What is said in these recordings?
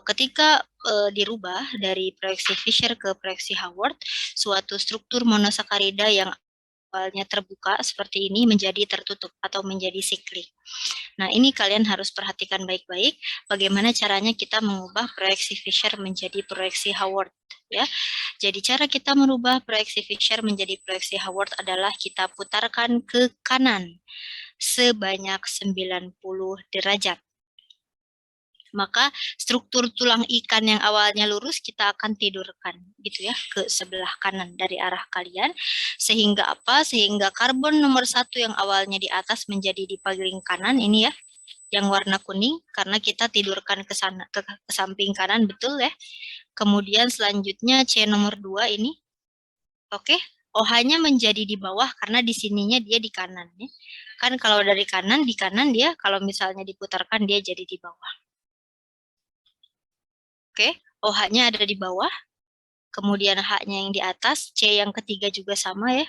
ketika dirubah dari proyeksi Fisher ke proyeksi Haworth, suatu struktur monosakarida yang awalnya terbuka seperti ini menjadi tertutup atau menjadi siklik. Nah, ini kalian harus perhatikan baik-baik bagaimana caranya kita mengubah proyeksi Fisher menjadi proyeksi Haworth, ya. Jadi cara kita merubah proyeksi Fisher menjadi proyeksi Haworth adalah kita putarkan ke kanan sebanyak 90 derajat. Maka struktur tulang ikan yang awalnya lurus kita akan tidurkan gitu ya ke sebelah kanan dari arah kalian, sehingga apa? Sehingga karbon nomor 1 yang awalnya di atas menjadi di paling kanan ini ya, yang warna kuning, karena kita tidurkan ke sana ke samping kanan, betul ya. Kemudian selanjutnya C nomor 2 ini, oke, OH-nya menjadi di bawah karena di sininya dia di kanan ya. Kan kalau dari kanan, di kanan dia kalau misalnya diputarkan dia jadi di bawah. Oke, OH-nya ada di bawah, kemudian H-nya yang di atas, C yang ketiga juga sama ya.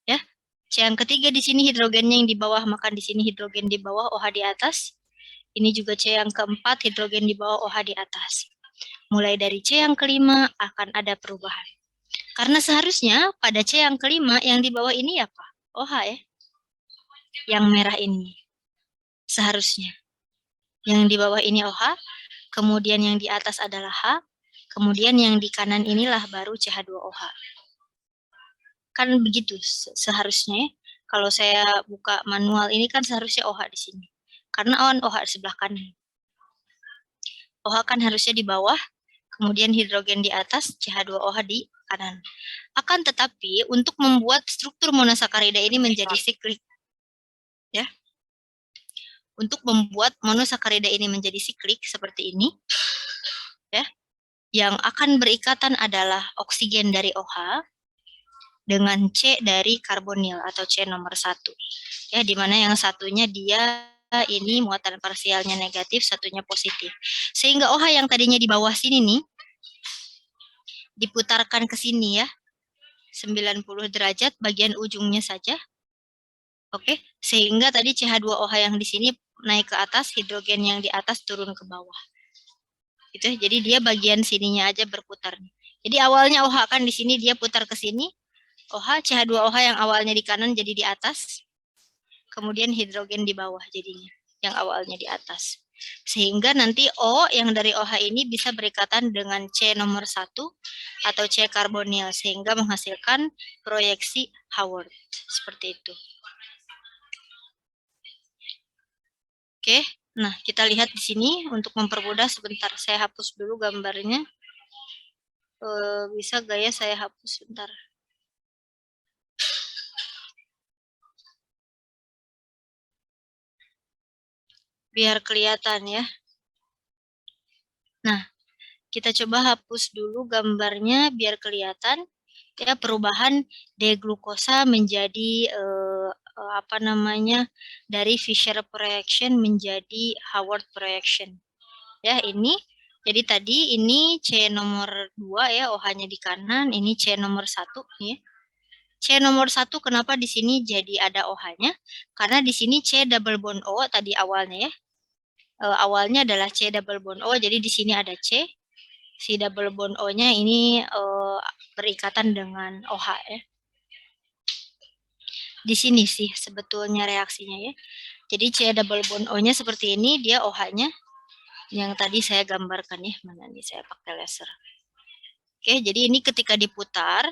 Ya, C yang ketiga di sini hidrogennya yang di bawah, maka di sini hidrogen di bawah, OH di atas. Ini juga C yang keempat, hidrogen di bawah, OH di atas. Mulai dari C yang kelima akan ada perubahan. Karena seharusnya pada C yang kelima yang di bawah ini apa? OH ya. Yang merah ini. Seharusnya. Yang di bawah ini OH, kemudian yang di atas adalah H, kemudian yang di kanan inilah baru CH2OH. Kan begitu seharusnya. Kalau saya buka manual ini kan seharusnya OH di sini. Karena OH di sebelah kanan. OH kan harusnya di bawah, kemudian hidrogen di atas, CH2OH di kanan. Akan tetapi untuk membuat struktur monosakarida ini menjadi siklik, ya. Untuk membuat monosakarida ini menjadi siklik seperti ini, ya, yang akan berikatan adalah oksigen dari OH dengan C dari karbonil atau C nomor 1. Ya, di mana yang satunya dia ini muatan parsialnya negatif, satunya positif. Sehingga OH yang tadinya di bawah sini nih, diputarkan ke sini ya, 90 derajat bagian ujungnya saja. Oke, sehingga tadi CH2OH yang di sini naik ke atas, hidrogen yang di atas turun ke bawah. Gitu, jadi dia bagian sininya aja berputar. Jadi awalnya OH kan di sini dia putar ke sini. OH, CH2OH yang awalnya di kanan jadi di atas. Kemudian hidrogen di bawah jadinya, yang awalnya di atas. Sehingga nanti O yang dari OH ini bisa berikatan dengan C nomor 1 atau C karbonil, sehingga menghasilkan proyeksi Haworth. Seperti itu. Oke, nah kita lihat di sini untuk mempermudah sebentar. Saya hapus dulu gambarnya. Bisa gak ya saya hapus sebentar? Biar kelihatan ya. Nah, kita coba hapus dulu gambarnya biar kelihatan ya perubahan D-glukosa menjadi apa namanya, dari Fisher projection menjadi Haworth projection. Ya, ini jadi tadi ini C nomor 2 ya, OH-nya di kanan, ini C nomor 1 ya. C nomor 1 kenapa di sini jadi ada OH-nya? Karena di sini C double bond O tadi awalnya ya. Awalnya adalah C double bond O, jadi di sini ada C. Si double bond O-nya ini berikatan dengan OH ya. Di sini sih sebetulnya reaksinya ya. Jadi C double bond O-nya seperti ini, dia OH-nya yang tadi saya gambarkan ya. Mana nih saya pakai laser. Oke, jadi ini ketika diputar,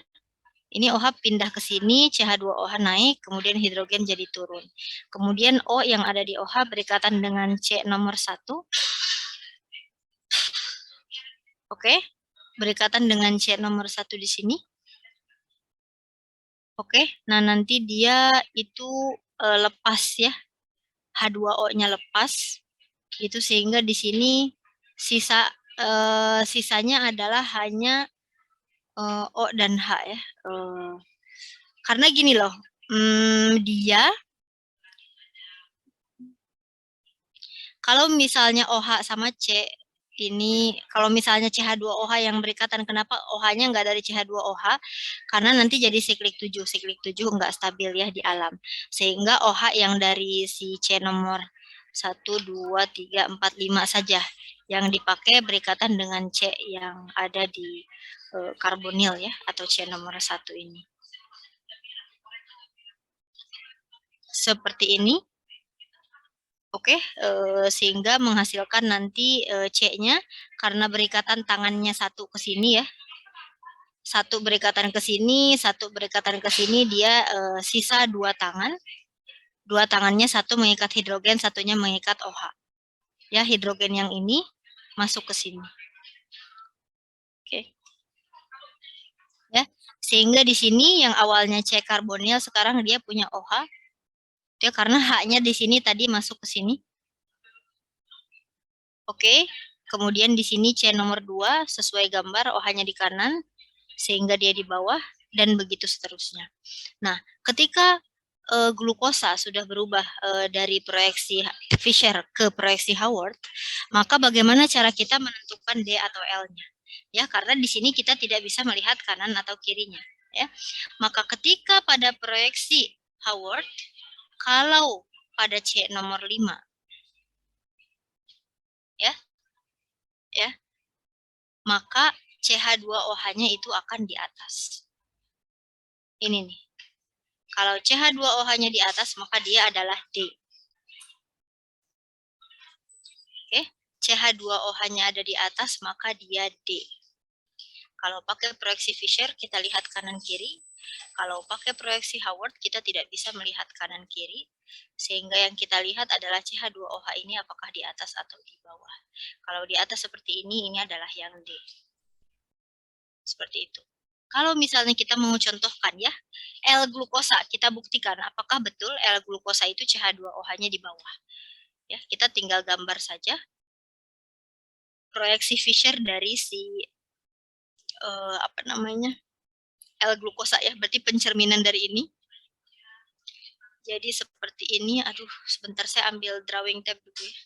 ini OH pindah ke sini, CH2OH naik, kemudian hidrogen jadi turun. Kemudian O yang ada di OH berikatan dengan C nomor 1. Oke, berikatan dengan C nomor 1 di sini. Oke, nah nanti dia itu lepas ya, H2O-nya lepas, itu sehingga di sini sisanya adalah hanya O dan H ya. Karena gini loh, dia kalau misalnya OH sama C ini, kalau misalnya CH2OH yang berikatan, kenapa OH-nya nggak dari CH2OH? Karena nanti jadi siklik 7. Siklik 7 nggak stabil ya di alam. Sehingga OH yang dari si C nomor 1, 2, 3, 4, 5 saja Yang dipakai berikatan dengan C yang ada di karbonil ya, atau C nomor 1 ini. Seperti ini. Oke, sehingga menghasilkan nanti C-nya karena berikatan tangannya satu ke sini ya. Satu berikatan ke sini, satu berikatan ke sini, dia sisa 2 tangan. 2 tangannya, satu mengikat hidrogen, satunya mengikat OH. Ya, hidrogen yang ini masuk ke sini. Oke. Ya, sehingga di sini yang awalnya C karbonil sekarang dia punya OH. Ya, karena H-nya di sini tadi masuk ke sini. Oke. Kemudian di sini C nomor 2 sesuai gambar OH-nya di kanan sehingga dia di bawah dan begitu seterusnya. Nah, ketika glukosa sudah berubah dari proyeksi Fischer ke proyeksi Haworth, maka bagaimana cara kita menentukan D atau L-nya? Ya, karena di sini kita tidak bisa melihat kanan atau kirinya, ya. Maka ketika pada proyeksi Haworth, kalau pada C nomor 5, ya, maka CH2OH-nya itu akan di atas. Ini nih. Kalau CH2OH-nya di atas, maka dia adalah D. Oke, CH2OH-nya ada di atas, maka dia D. Kalau pakai proyeksi Fischer, kita lihat kanan kiri. Kalau pakai proyeksi Haworth, kita tidak bisa melihat kanan kiri. Sehingga yang kita lihat adalah CH2OH ini apakah di atas atau di bawah. Kalau di atas seperti ini adalah yang D. Seperti itu. Kalau misalnya kita mau contohkan ya, L-glukosa, kita buktikan apakah betul L-glukosa itu CH2OH-nya di bawah. Ya, kita tinggal gambar saja proyeksi Fischer dari si apa namanya, L-glukosa ya, berarti pencerminan dari ini. Jadi seperti ini, aduh sebentar saya ambil drawing tab dulu ya.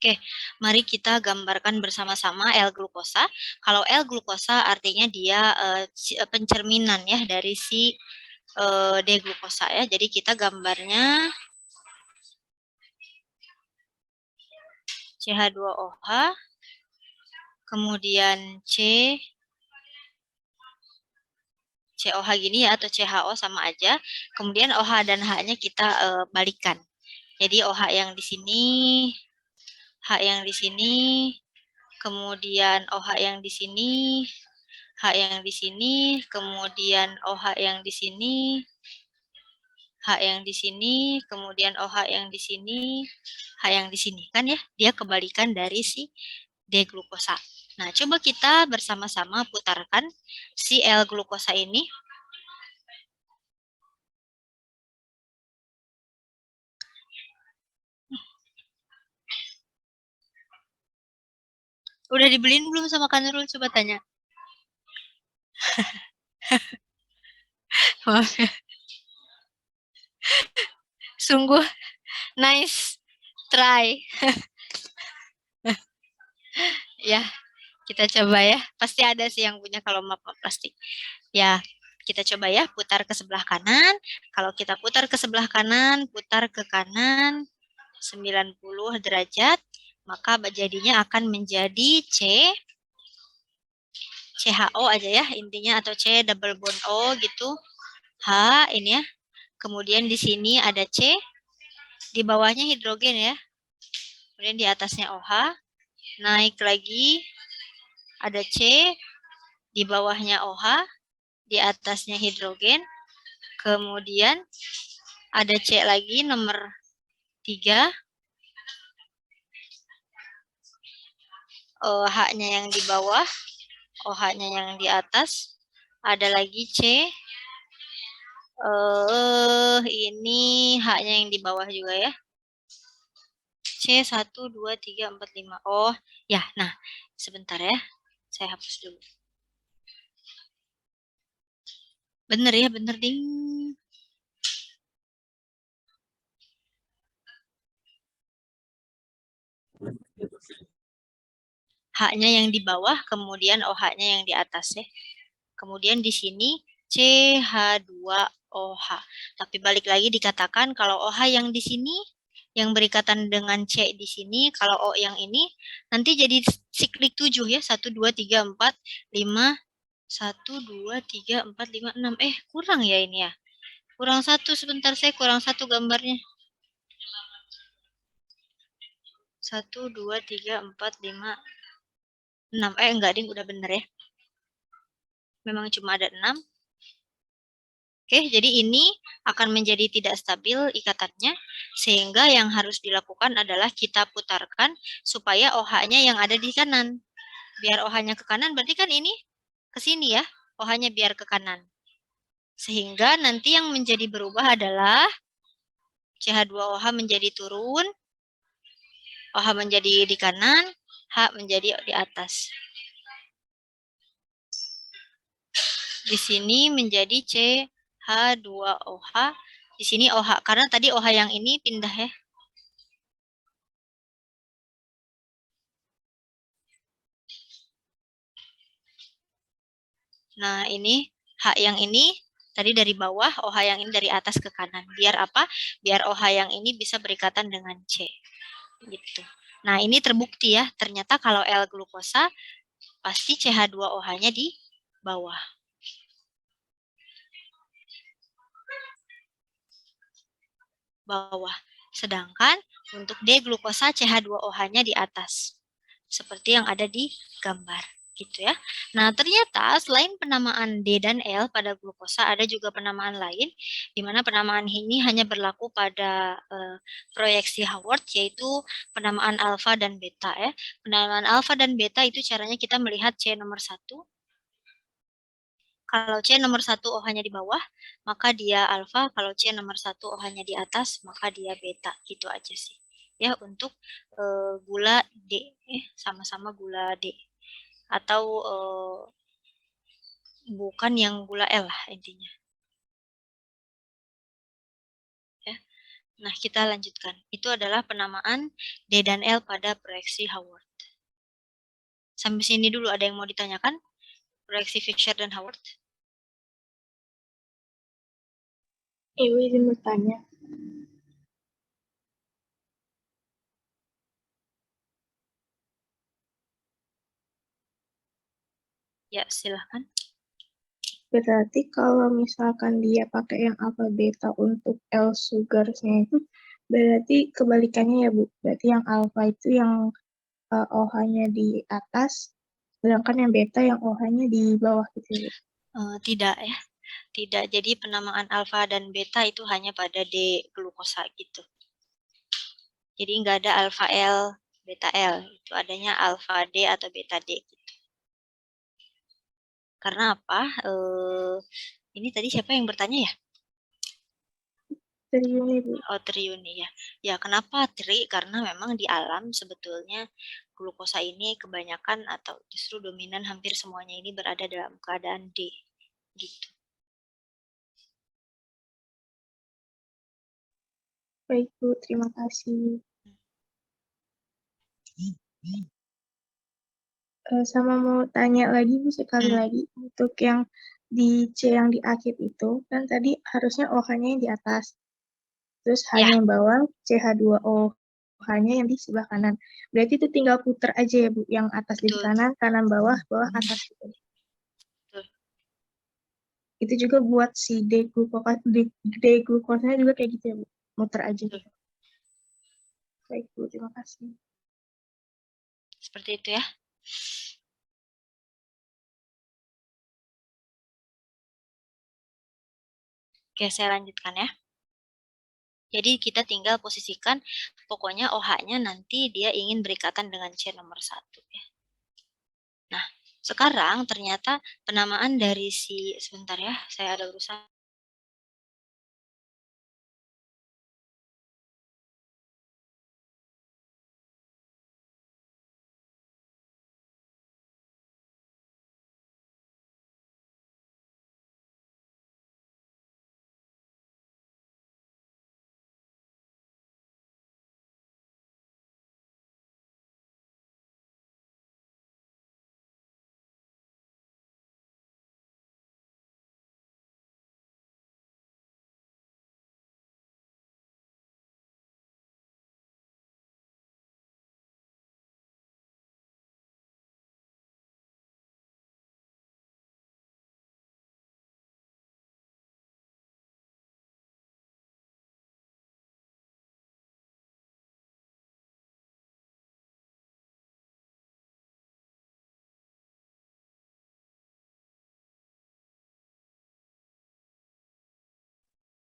Oke, mari kita gambarkan bersama-sama L-glukosa. Kalau L-glukosa artinya dia pencerminan ya dari si D-glukosa ya. Jadi kita gambarnya CH2OH, kemudian COH gini ya, atau CHO sama aja. Kemudian OH dan H-nya kita balikan. Jadi OH yang di sini, H yang di sini, kemudian OH yang di sini, H yang di sini, kemudian OH yang di sini, H yang di sini, kemudian OH yang di sini, H yang di sini. Kan ya, dia kebalikan dari si D-glukosa. Nah, coba kita bersama-sama putarkan si L-glukosa ini. Udah dibeliin belum sama Kanurul? Coba tanya. Maaf ya. Sungguh nice try. Ya, kita coba ya. Pasti ada sih yang punya kalau map plastik. Ya, kita coba ya putar ke sebelah kanan. Kalau kita putar ke sebelah kanan, putar ke kanan 90 derajat, maka jadinya akan menjadi CHO aja ya intinya, atau C double bond O gitu. H ini ya. Kemudian di sini ada C, di bawahnya hidrogen ya. Kemudian di atasnya OH, naik lagi ada C, di bawahnya OH, di atasnya hidrogen. Kemudian ada C lagi nomor 3, H-nya yang di bawah, OH-nya yang di atas. Ada lagi C, ini H-nya yang di bawah juga ya. C 1, 2, 3, 4, 5. Oh, ya. Nah, sebentar ya. Saya hapus dulu. Bener ya, bener ding. H-nya yang di bawah, kemudian OH-nya yang di atas ya. Kemudian di sini CH2OH. Tapi balik lagi dikatakan kalau OH yang di sini yang berikatan dengan C di sini, kalau O yang ini nanti jadi siklik 7 ya. 1 2 3 4 5 1 2 3 4 5 6. Kurang ya ini ya. Kurang 1 sebentar, saya kurang 1 gambarnya. 1 2 3 4 5 6. Enggak ding, udah bener ya. Memang cuma ada 6. Oke, jadi ini akan menjadi tidak stabil ikatannya, sehingga yang harus dilakukan adalah kita putarkan supaya OH-nya yang ada di kanan. Biar OH-nya ke kanan, berarti kan ini ke sini ya, OH-nya biar ke kanan. Sehingga nanti yang menjadi berubah adalah CH2OH menjadi turun, OH menjadi di kanan, H menjadi di atas. Di sini menjadi CH2OH. Di sini OH, karena tadi OH yang ini pindah ya. Nah, ini H yang ini tadi dari bawah, OH yang ini dari atas ke kanan. Biar apa? Biar OH yang ini bisa berikatan dengan C. Gitu. Nah, ini terbukti ya. Ternyata kalau L-glukosa, pasti CH2OH-nya di bawah. Sedangkan untuk D-glukosa, CH2OH-nya di atas. Seperti yang ada di gambar. Gitu ya. Nah, ternyata selain penamaan D dan L pada glukosa, ada juga penamaan lain, di mana penamaan ini hanya berlaku pada proyeksi Haworth, yaitu penamaan alfa dan beta ya. Penamaan alfa dan beta itu caranya kita melihat C nomor 1. Kalau C nomor 1 OH-nya di bawah, maka dia alfa. Kalau C nomor 1 OH-nya di atas, maka dia beta. Gitu aja sih. Ya, untuk gula D, sama-sama gula D. Atau bukan yang gula L lah intinya. Ya. Nah, kita lanjutkan. Itu adalah penamaan D dan L pada proyeksi Howard. Sampai sini dulu ada yang mau ditanyakan? Proyeksi Fisher dan Howard? Ibu izin bertanya. Ya, silahkan. Berarti kalau misalkan dia pakai yang alfa beta untuk L sugarsnya itu, berarti kebalikannya ya Bu. Berarti yang alfa itu yang OH-nya di atas, sedangkan yang beta yang OH-nya di bawah gitu ya Bu. Tidak ya. Tidak. Jadi penamaan alfa dan beta itu hanya pada D glukosa gitu. Jadi nggak ada alfa L, beta L. Itu adanya alfa D atau beta D gitu. Karena apa? Ini tadi siapa yang bertanya ya? Triuni Bu. Oh, triuni ya. Ya, kenapa tri? Karena memang di alam sebetulnya glukosa ini kebanyakan atau justru dominan hampir semuanya ini berada dalam keadaan D. Gitu. Baik Bu, terima kasih. Sama mau tanya lagi Bu sekali lagi untuk yang di C yang di akhir itu kan tadi harusnya OH-nya yang di atas, terus Ya, H-nya yang bawah, CH2O OH-nya yang di sebelah kanan. Berarti itu tinggal puter aja ya Bu, yang atas jadi betul. kanan, kanan bawah, bawah atas gitu. Betul. Itu juga buat si D-glukosanya juga kayak gitu ya Bu, muter aja Betul. gitu. Baik Bu, terima kasih. Seperti itu ya. Oke, saya lanjutkan ya. Jadi kita tinggal posisikan, pokoknya OH-nya nanti dia ingin berikatan dengan C nomor 1 ya. Nah, sekarang ternyata penamaan dari si, sebentar ya, saya ada urusan.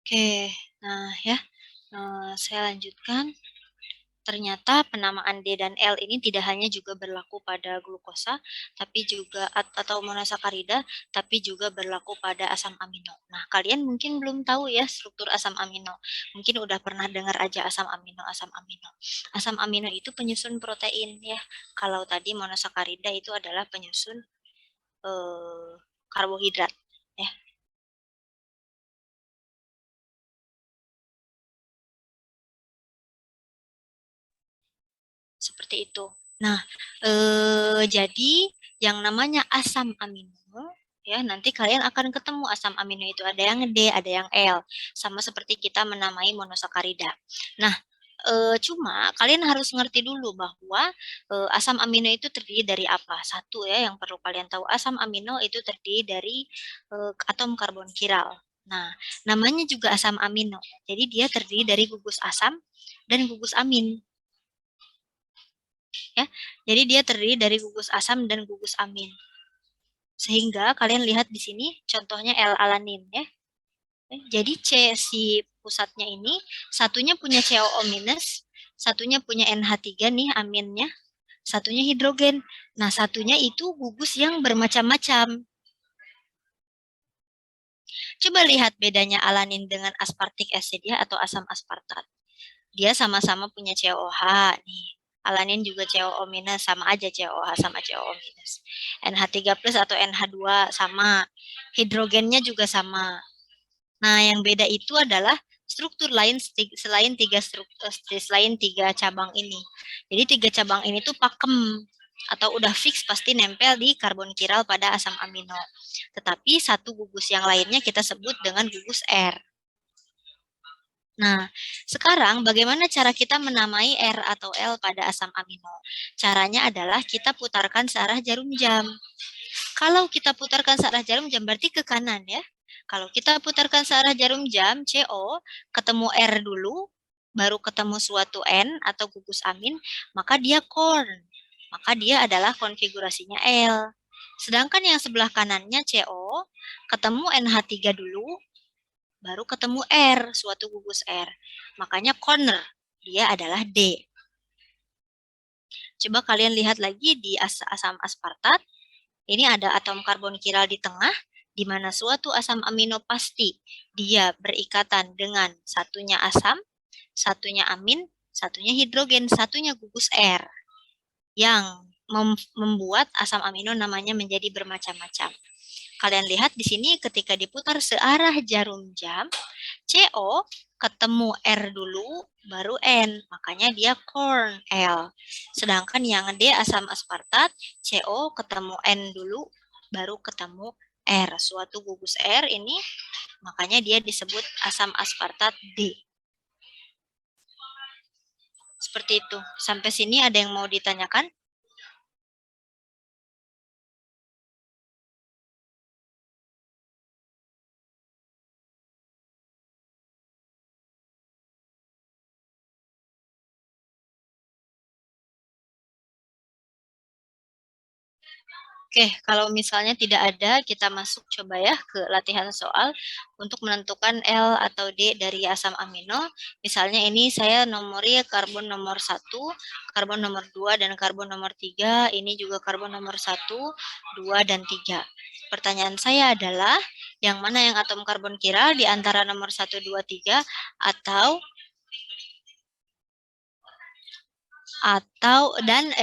Oke, nah ya, saya lanjutkan. Ternyata penamaan D dan L ini tidak hanya juga berlaku pada glukosa, tapi juga atau monosakarida, tapi juga berlaku pada asam amino. Nah, kalian mungkin belum tahu ya struktur asam amino. Mungkin udah pernah dengar aja asam amino, asam amino. Asam amino itu penyusun protein ya. Kalau tadi monosakarida itu adalah penyusun karbohidrat ya. Seperti itu. Nah, jadi yang namanya asam amino ya nanti kalian akan ketemu asam amino itu ada yang D, ada yang L, sama seperti kita menamai monosakarida. Nah, cuma kalian harus ngerti dulu bahwa asam amino itu terdiri dari apa? Satu ya yang perlu kalian tahu, asam amino itu terdiri dari atom karbon kiral. Nah, namanya juga asam amino. Jadi dia terdiri dari gugus asam dan gugus amin. Ya. Jadi dia terdiri dari gugus asam dan gugus amin. Sehingga kalian lihat di sini contohnya L-alanin ya. Jadi C si pusatnya ini satunya punya COO minus, satunya punya NH3 nih aminnya, satunya hidrogen. Nah, satunya itu gugus yang bermacam-macam. Coba lihat bedanya alanin dengan aspartic acid ya atau asam aspartat. Dia sama-sama punya COH nih. Alanin juga COO minus, sama aja COH sama COO minus. NH3 plus atau NH2 sama. Hidrogennya juga sama. Nah, yang beda itu adalah struktur lain selain tiga cabang ini. Jadi 3 cabang ini tuh pakem atau udah fix pasti nempel di karbon kiral pada asam amino. Tetapi satu gugus yang lainnya kita sebut dengan gugus R. Nah, sekarang bagaimana cara kita menamai R atau L pada asam amino? Caranya adalah kita putarkan searah jarum jam. Kalau kita putarkan searah jarum jam berarti ke kanan ya. Kalau kita putarkan searah jarum jam, CO, ketemu R dulu, baru ketemu suatu N atau gugus amin, maka dia corn. Maka dia adalah konfigurasinya L. Sedangkan yang sebelah kanannya CO, ketemu NH3 dulu, baru ketemu R, suatu gugus R. Makanya corner, dia adalah D. Coba kalian lihat lagi di asam aspartat, ini ada atom karbon kiral di tengah, di mana suatu asam amino pasti dia berikatan dengan satunya asam, satunya amin, satunya hidrogen, satunya gugus R, yang membuat asam amino namanya menjadi bermacam-macam. Kalian lihat di sini ketika diputar searah jarum jam, CO ketemu R dulu, baru N. Makanya dia corn, L. Sedangkan yang D asam aspartat, CO ketemu N dulu, baru ketemu R. Suatu gugus R ini, makanya dia disebut asam aspartat D. Seperti itu. Sampai sini ada yang mau ditanyakan? Oke, kalau misalnya tidak ada, kita masuk coba ya ke latihan soal untuk menentukan L atau D dari asam amino. Misalnya ini saya nomori karbon nomor 1, karbon nomor 2, dan karbon nomor 3. Ini juga karbon nomor 1, 2, dan 3. Pertanyaan saya adalah, yang mana yang atom karbon kiral di antara nomor 1, 2, 3, atau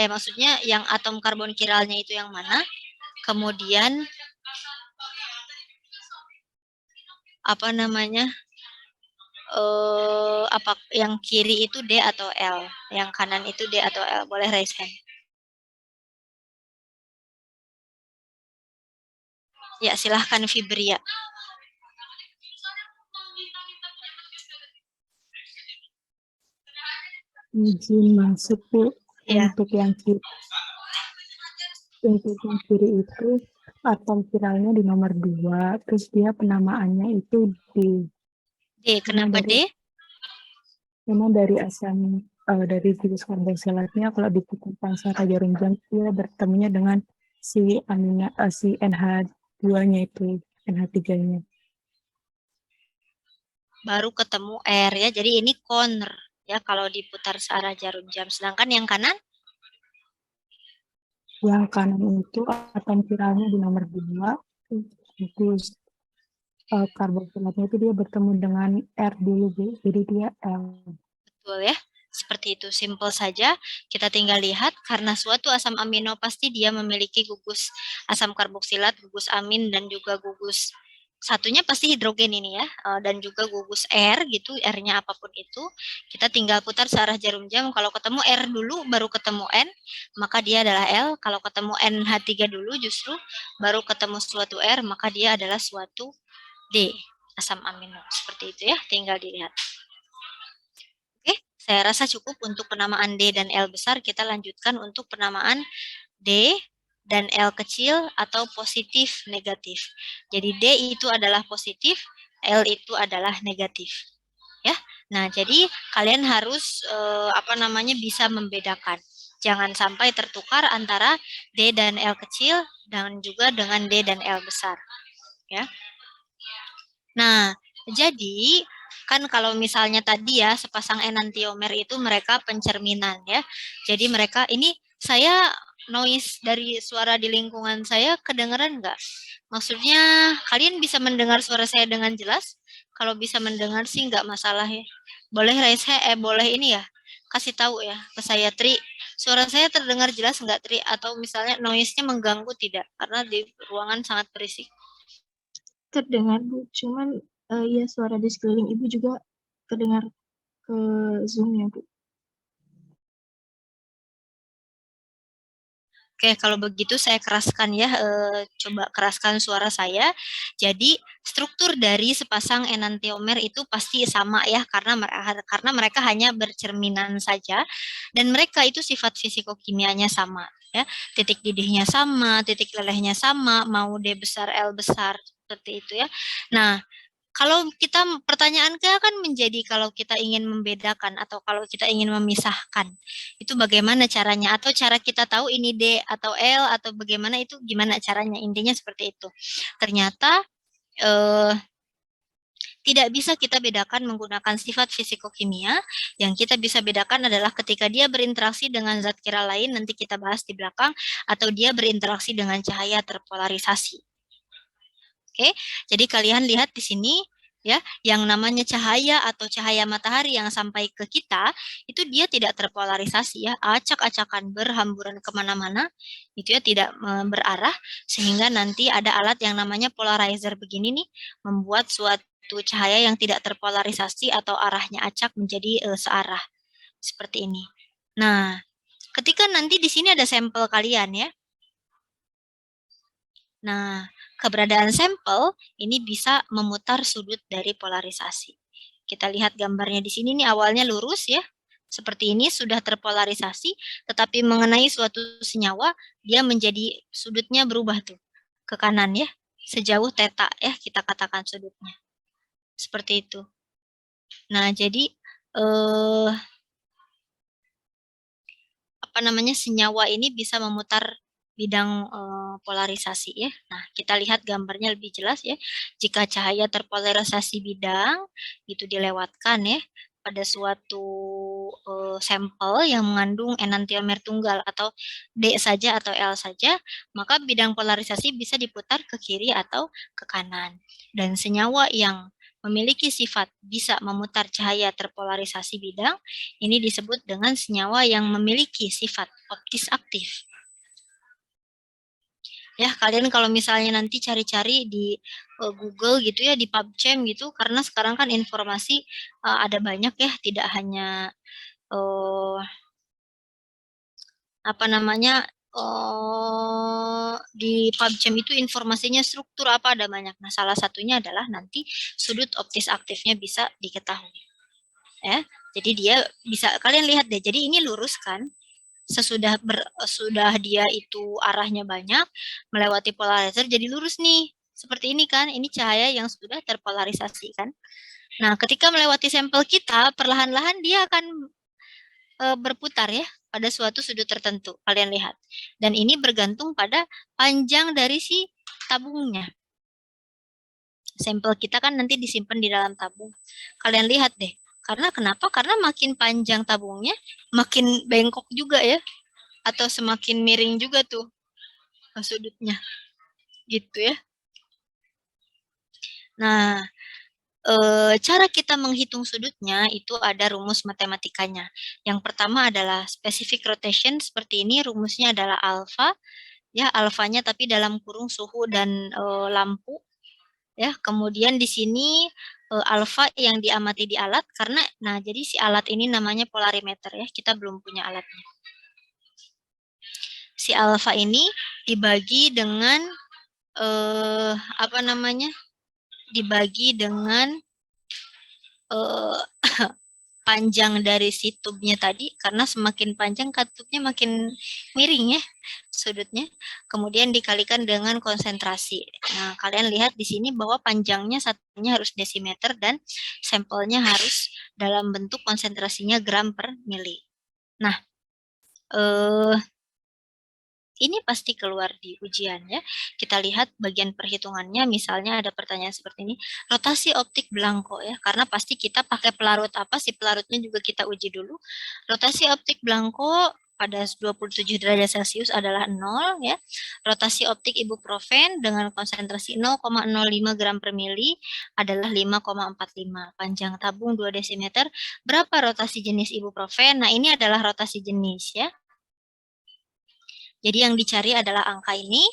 maksudnya yang atom karbon kiralnya itu yang mana? Kemudian apa namanya? Apa yang kiri itu D atau L, yang kanan itu D atau L? Boleh raise hand. Ya, silahkan Fibria. Izin masuk, Bu. Ya. Untuk yang kiri itu atom kiralnya di nomor 2, terus dia penamaannya itu D. D, kenapa D? Memang dari asam dari gugus karboksilatnya kalau diputarkan secara jarum jam dia bertemunya dengan si NH2-nya itu, NH3-nya. Baru ketemu R ya. Jadi ini corner ya kalau diputar searah jarum jam. Sedangkan yang kanan? Yang kanan itu atom kiralnya di nomor 2, terus karboksilatnya itu dia bertemu dengan R dulu, Bu. Jadi dia L. Betul ya. Seperti itu, simple saja. Kita tinggal lihat, karena suatu asam amino pasti dia memiliki gugus asam karboksilat, gugus amin, dan juga gugus satunya pasti hidrogen ini ya, dan juga gugus R gitu, R-nya apapun itu. Kita tinggal putar searah jarum jam, kalau ketemu R dulu, baru ketemu N, maka dia adalah L. Kalau ketemu NH3 dulu justru, baru ketemu suatu R, maka dia adalah suatu D, asam amino. Seperti itu ya, tinggal dilihat. Saya rasa cukup untuk penamaan D dan L besar. Kita lanjutkan untuk penamaan D dan L kecil atau positif negatif. Jadi D itu adalah positif, L itu adalah negatif. Ya. Nah, jadi kalian harus bisa membedakan. Jangan sampai tertukar antara D dan L kecil dan juga dengan D dan L besar. Ya. Nah, jadi kan kalau misalnya tadi ya sepasang enantiomer itu mereka pencerminan ya. Jadi mereka ini saya noise dari suara di lingkungan saya kedengeran nggak? Maksudnya kalian bisa mendengar suara saya dengan jelas? Kalau bisa mendengar sih nggak masalah ya. Boleh raise hand, boleh ini ya. Kasih tahu ya ke saya Tri. Suara saya terdengar jelas nggak Tri? Atau misalnya noise-nya mengganggu tidak? Karena di ruangan sangat berisik. Terdengar, Bu. Cuman ya suara di sekeliling Ibu juga kedengar ke Zoom ya, Bu. Oke, kalau begitu saya keraskan ya, coba keraskan suara saya. Jadi struktur dari sepasang enantiomer itu pasti sama ya, karena mereka hanya bercerminan saja, dan mereka itu sifat fisikokimianya sama ya. Titik didihnya sama, titik lelehnya sama, mau D besar L besar seperti itu ya. Nah, kalau kita pertanyaan kan menjadi kalau kita ingin membedakan atau kalau kita ingin memisahkan, itu bagaimana caranya? Atau cara kita tahu ini D atau L atau bagaimana itu gimana caranya? Intinya seperti itu. Ternyata tidak bisa kita bedakan menggunakan sifat fisikokimia. Yang kita bisa bedakan adalah ketika dia berinteraksi dengan zat kira lain, nanti kita bahas di belakang, atau dia berinteraksi dengan cahaya terpolarisasi. Oke, jadi kalian lihat di sini ya, yang namanya cahaya atau cahaya matahari yang sampai ke kita itu dia tidak terpolarisasi ya, acak-acakan berhamburan kemana-mana, itu ya tidak berarah, sehingga nanti ada alat yang namanya polarizer begini nih, membuat suatu cahaya yang tidak terpolarisasi atau arahnya acak menjadi searah seperti ini. Nah, ketika nanti di sini ada sampel kalian ya. Nah, keberadaan sampel ini bisa memutar sudut dari polarisasi. Kita lihat gambarnya di sini nih, awalnya lurus ya. Seperti ini sudah terpolarisasi, tetapi mengenai suatu senyawa dia menjadi sudutnya berubah tuh ke kanan ya. Sejauh theta ya kita katakan sudutnya. Seperti itu. Nah, jadi senyawa ini bisa memutar bidang polarisasi ya. Nah, kita lihat gambarnya lebih jelas ya. Jika cahaya terpolarisasi bidang itu dilewatkan ya pada suatu sampel yang mengandung enantiomer tunggal atau D saja atau L saja, maka bidang polarisasi bisa diputar ke kiri atau ke kanan. Dan senyawa yang memiliki sifat bisa memutar cahaya terpolarisasi bidang, ini disebut dengan senyawa yang memiliki sifat optis aktif. Ya, kalian kalau misalnya nanti cari-cari di Google gitu ya, di PubChem gitu, karena sekarang kan informasi ada banyak ya, tidak hanya di PubChem itu informasinya struktur apa ada banyak. Nah, salah satunya adalah nanti sudut optis aktifnya bisa diketahui. Ya, jadi dia bisa kalian lihat deh. Jadi ini lurus kan? Sudah dia itu arahnya banyak melewati polarizer jadi lurus nih. Seperti ini kan? Ini cahaya yang sudah terpolarisasi kan? Nah, ketika melewati sampel kita, perlahan-lahan dia akan berputar ya pada suatu sudut tertentu. Kalian lihat. Dan ini bergantung pada panjang dari si tabungnya. Sampel kita kan nanti disimpan di dalam tabung. Kalian lihat deh. Karena kenapa? Karena makin panjang tabungnya, makin bengkok juga ya. Atau semakin miring juga tuh sudutnya. Gitu ya. Nah, cara kita menghitung sudutnya itu ada rumus matematikanya. Yang pertama adalah specific rotation, seperti ini rumusnya adalah alfa, ya alfanya tapi dalam kurung suhu dan lampu, ya. Kemudian di sini alfa yang diamati di alat karena, nah jadi si alat ini namanya polarimeter ya, kita belum punya alatnya. Si alfa ini dibagi dengan dibagi dengan panjang dari si tubnya tadi, karena semakin panjang tubnya makin miring ya sudutnya, kemudian dikalikan dengan konsentrasi. Nah, kalian lihat di sini bahwa panjangnya satunya harus desimeter dan sampelnya harus dalam bentuk konsentrasinya gram per mili. Nah, ini pasti keluar di ujian ya. Kita lihat bagian perhitungannya, misalnya ada pertanyaan seperti ini, rotasi optik Blanco ya, karena pasti kita pakai pelarut apa, si pelarutnya juga kita uji dulu. Rotasi optik Blanco pada 27 derajat Celcius adalah 0 ya. Rotasi optik ibuprofen dengan konsentrasi 0,05 gram per mili adalah 5,45. Panjang tabung 2 desimeter. Berapa rotasi jenis ibuprofen? Nah, ini adalah rotasi jenis ya. Jadi yang dicari adalah angka ini,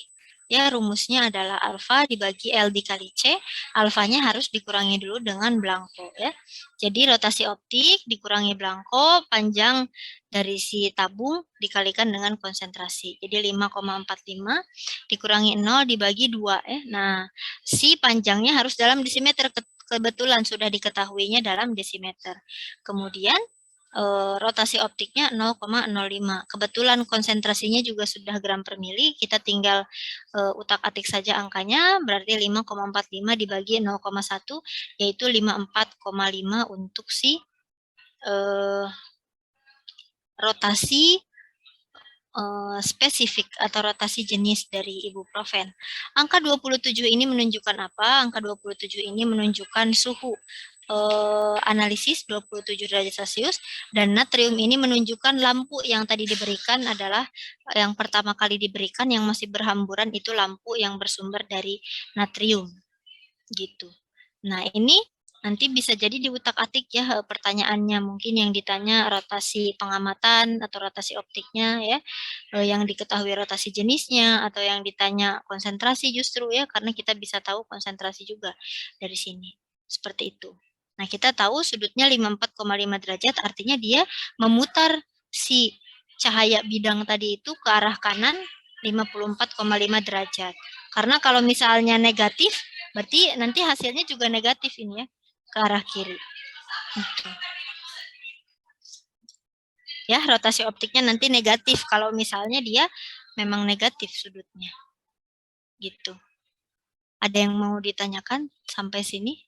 Ya, rumusnya adalah alfa dibagi L dikali C, alfanya harus dikurangi dulu dengan blanko ya. Jadi rotasi optik dikurangi blanko, panjang dari si tabung dikalikan dengan konsentrasi. Jadi 5,45 dikurangi 0 dibagi 2 ya. Nah, si panjangnya harus dalam desimeter, kebetulan sudah diketahuinya dalam desimeter. Kemudian rotasi optiknya 0,05. Kebetulan konsentrasinya juga sudah gram per mili, kita tinggal utak-atik saja angkanya, berarti 5,45 dibagi 0,1, yaitu 54,5 untuk si rotasi spesifik atau rotasi jenis dari ibuprofen. Angka 27 ini menunjukkan apa? Angka 27 ini menunjukkan suhu analisis 27 derajat Celcius, dan natrium ini menunjukkan lampu yang tadi diberikan adalah yang pertama kali diberikan yang masih berhamburan itu lampu yang bersumber dari natrium gitu. Nah, ini nanti bisa jadi diutak-atik ya pertanyaannya, mungkin yang ditanya rotasi pengamatan atau rotasi optiknya ya, yang diketahui rotasi jenisnya, atau yang ditanya konsentrasi justru ya, karena kita bisa tahu konsentrasi juga dari sini. Seperti itu. Nah, kita tahu sudutnya 54,5 derajat, artinya dia memutar si cahaya bidang tadi itu ke arah kanan 54,5 derajat. Karena kalau misalnya negatif, berarti nanti hasilnya juga negatif ini ya, ke arah kiri. Gitu. Ya, rotasi optiknya nanti negatif kalau misalnya dia memang negatif sudutnya. Gitu. Ada yang mau ditanyakan sampai sini?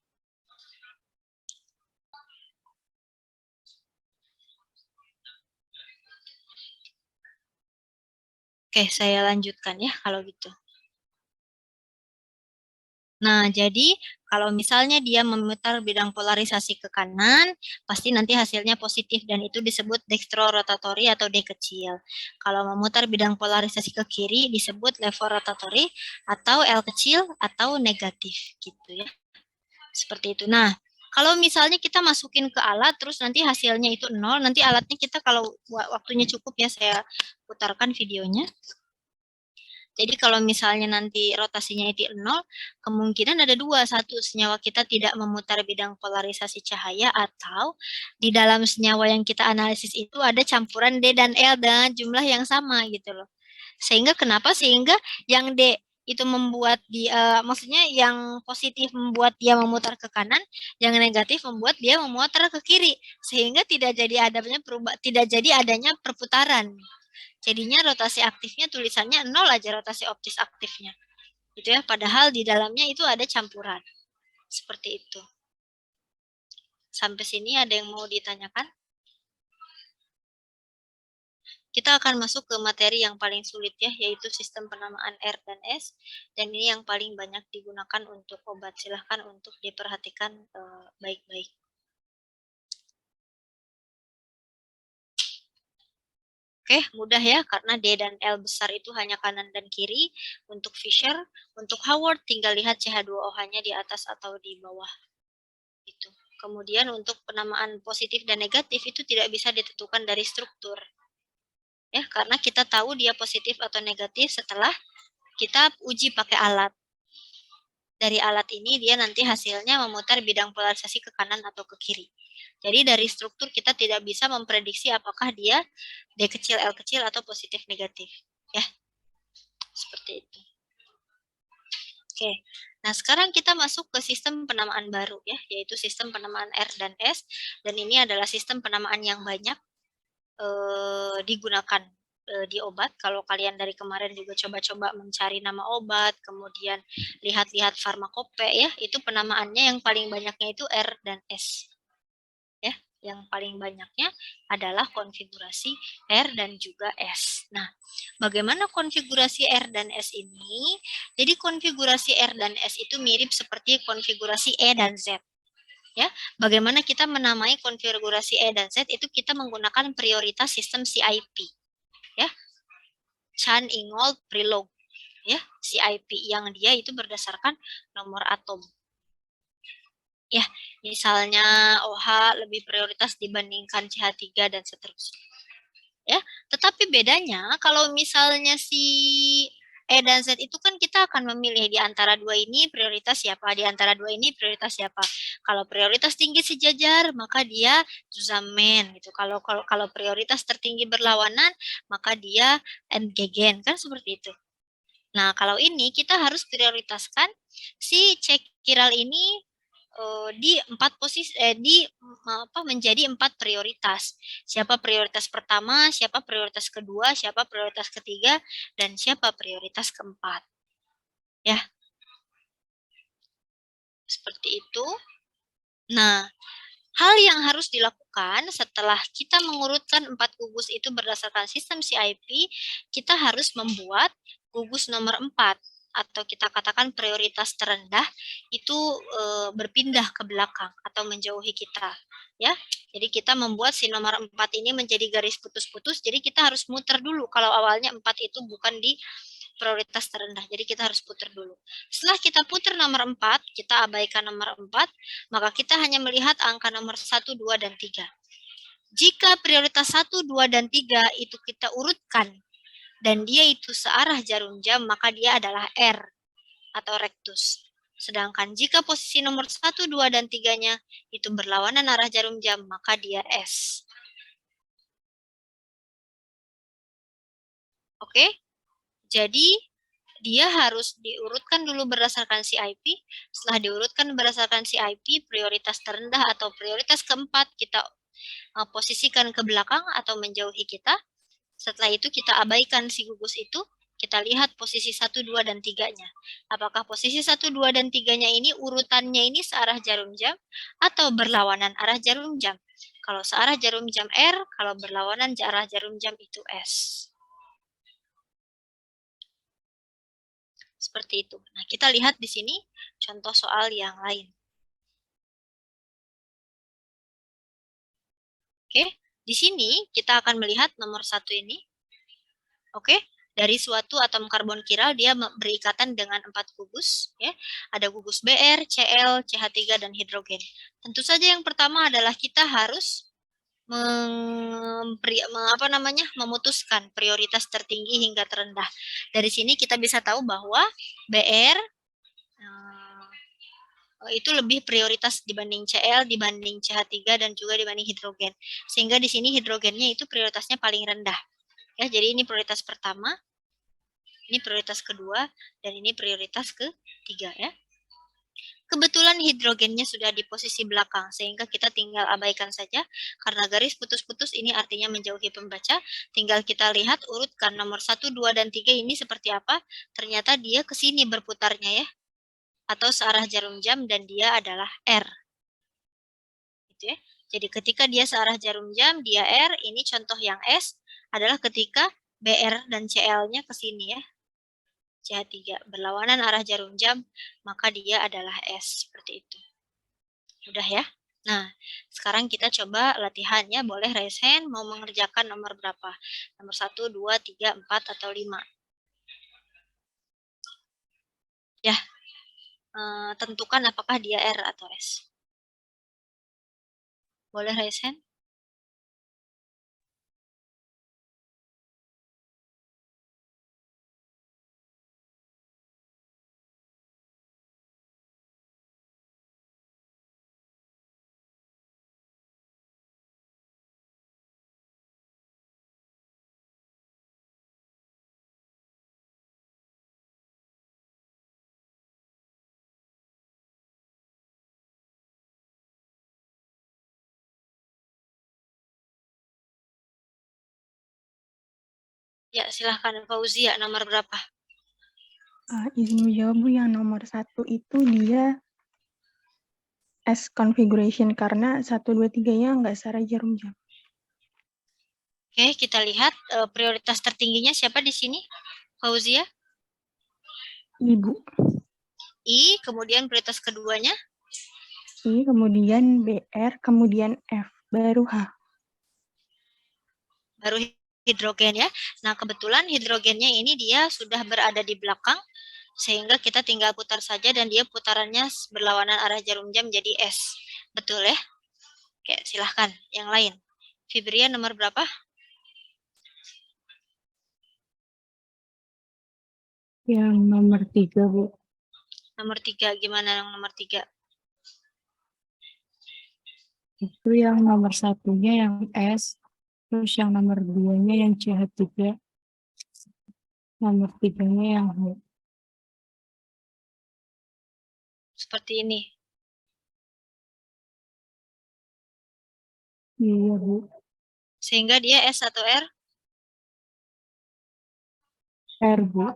Oke, saya lanjutkan ya kalau gitu. Nah, jadi kalau misalnya dia memutar bidang polarisasi ke kanan, pasti nanti hasilnya positif dan itu disebut dextrorotatory atau D kecil. Kalau memutar bidang polarisasi ke kiri disebut levorotatory atau L kecil atau negatif gitu ya. Seperti itu. Nah, kalau misalnya kita masukin ke alat terus nanti hasilnya itu 0, nanti alatnya kita kalau waktunya cukup ya saya putarkan videonya. Jadi kalau misalnya nanti rotasinya itu 0, kemungkinan ada dua. Satu, senyawa kita tidak memutar bidang polarisasi cahaya, atau di dalam senyawa yang kita analisis itu ada campuran D dan L dengan jumlah yang sama gitu loh. Sehingga kenapa? Sehingga yang D itu membuat dia, maksudnya yang positif membuat dia memutar ke kanan, yang negatif membuat dia memutar ke kiri. Sehingga tidak jadi adanya perputaran. Jadinya rotasi aktifnya tulisannya 0 aja rotasi optis aktifnya. Gitu ya, padahal di dalamnya itu ada campuran. Seperti itu. Sampai sini ada yang mau ditanyakan? Kita akan masuk ke materi yang paling sulit ya, yaitu sistem penamaan R dan S. Dan ini yang paling banyak digunakan untuk obat. Silahkan untuk diperhatikan baik-baik. Oke, mudah ya, karena D dan L besar itu hanya kanan dan kiri. Untuk Fisher, untuk Howard tinggal lihat CH2OH-nya di atas atau di bawah. Gitu. Kemudian untuk penamaan positif dan negatif itu tidak bisa ditentukan dari struktur. Ya, karena kita tahu dia positif atau negatif setelah kita uji pakai alat. Dari alat ini dia nanti hasilnya memutar bidang polarisasi ke kanan atau ke kiri. Jadi dari struktur kita tidak bisa memprediksi apakah dia D kecil, L kecil, atau positif negatif. Ya, seperti itu. Oke, nah sekarang kita masuk ke sistem penamaan baru ya, yaitu sistem penamaan R dan S. Dan ini adalah sistem penamaan yang banyak digunakan di obat. Kalau kalian dari kemarin juga coba-coba mencari nama obat, kemudian lihat-lihat farmakope ya, itu penamaannya yang paling banyaknya itu R dan S. Ya, yang paling banyaknya adalah konfigurasi R dan juga S. Nah, bagaimana konfigurasi R dan S ini? Jadi konfigurasi R dan S itu mirip seperti konfigurasi E dan Z. Ya, bagaimana kita menamai konfigurasi E dan Z itu kita menggunakan prioritas sistem CIP. Ya. Chan-Ingold Prilog. Ya, CIP yang dia itu berdasarkan nomor atom. Ya, misalnya OH lebih prioritas dibandingkan CH3 dan seterusnya. Ya, tetapi bedanya kalau misalnya si E dan Z itu kan kita akan memilih di antara dua ini prioritas siapa, di antara dua ini prioritas siapa. Kalau prioritas tinggi sejajar, maka dia zusammen gitu. Kalau prioritas tertinggi berlawanan, maka dia entgegen, kan seperti itu. Nah, kalau ini kita harus prioritaskan si cekiral ini di menjadi 4 prioritas. Siapa prioritas pertama, siapa prioritas kedua, siapa prioritas ketiga, dan siapa prioritas keempat. Ya. Seperti itu. Nah, hal yang harus dilakukan setelah kita mengurutkan 4 gugus itu berdasarkan sistem CIP, kita harus membuat gugus nomor 4 atau kita katakan prioritas terendah itu berpindah ke belakang atau menjauhi kita, ya. Jadi kita membuat si nomor 4 ini menjadi garis putus-putus, jadi kita harus muter dulu kalau awalnya 4 itu bukan di prioritas terendah. Jadi kita harus putar dulu. Setelah kita putar nomor 4, kita abaikan nomor 4, maka kita hanya melihat angka nomor 1, 2, dan 3. Jika prioritas 1, 2, dan 3 itu kita urutkan, dan dia itu searah jarum jam, maka dia adalah R atau rectus. Sedangkan jika posisi nomor 1, 2, dan 3-nya itu berlawanan arah jarum jam, maka dia S. Oke? Jadi, dia harus diurutkan dulu berdasarkan CIP. Setelah diurutkan berdasarkan CIP, prioritas terendah atau prioritas keempat kita posisikan ke belakang atau menjauhi kita. Setelah itu kita abaikan si gugus itu, kita lihat posisi 1, 2, dan 3-nya. Apakah posisi 1, 2, dan 3-nya ini urutannya ini searah jarum jam atau berlawanan arah jarum jam? Kalau searah jarum jam R, kalau berlawanan arah jarum jam itu S. Seperti itu. Nah, kita lihat di sini contoh soal yang lain. Oke, di sini kita akan melihat nomor 1 ini. Oke, dari suatu atom karbon kiral dia berikatan dengan 4 gugus, ya. Ada gugus Br, Cl, CH3 dan hidrogen. Tentu saja yang pertama adalah kita harus memutuskan prioritas tertinggi hingga terendah. Dari sini kita bisa tahu bahwa Br itu lebih prioritas dibanding Cl, dibanding CH3, dan juga dibanding hidrogen. Sehingga di sini hidrogennya itu prioritasnya paling rendah. Ya, jadi ini prioritas pertama, ini prioritas kedua, dan ini prioritas ketiga, ya. Kebetulan hidrogennya sudah di posisi belakang, sehingga kita tinggal abaikan saja, karena garis putus-putus ini artinya menjauhi pembaca. Tinggal kita lihat urutkan nomor 1, 2, dan 3 ini seperti apa. Ternyata dia ke sini berputarnya, ya, atau searah jarum jam, dan dia adalah R. Gitu, ya. Jadi ketika dia searah jarum jam, dia R. Ini contoh yang S adalah ketika BR dan CL-nya ke sini, ya. CH3 berlawanan arah jarum jam, maka dia adalah S. Seperti itu. Udah, ya. Nah, sekarang kita coba latihannya. Boleh raise hand mau mengerjakan nomor berapa? Nomor 1, 2, 3, 4, atau 5. Ya. Tentukan apakah dia R atau S. Boleh raise hand? Ya, silahkan Fauzia, nomor berapa? Izin menjawab Bu, yang nomor 1 itu dia S configuration karena 1, 2, 3-nya nggak searah jarum jam. Oke, kita lihat prioritas tertingginya siapa di sini? Fauzia? Ibu. I, kemudian prioritas keduanya? I, kemudian BR, kemudian F, baru H. Baru hidrogen, ya. Nah, kebetulan hidrogennya ini dia sudah berada di belakang, sehingga kita tinggal putar saja dan dia putarannya berlawanan arah jarum jam jadi S. Betul, ya? Oke, silahkan. Yang lain. Fibria nomor berapa? Yang nomor 3, Bu. Nomor 3, gimana yang nomor 3? Itu yang nomor 1-nya yang S, terus yang nomor 2-nya yang CH3, nomor 3-nya yang H. Seperti ini. Iya, Bu. Sehingga dia S atau R? R, Bu.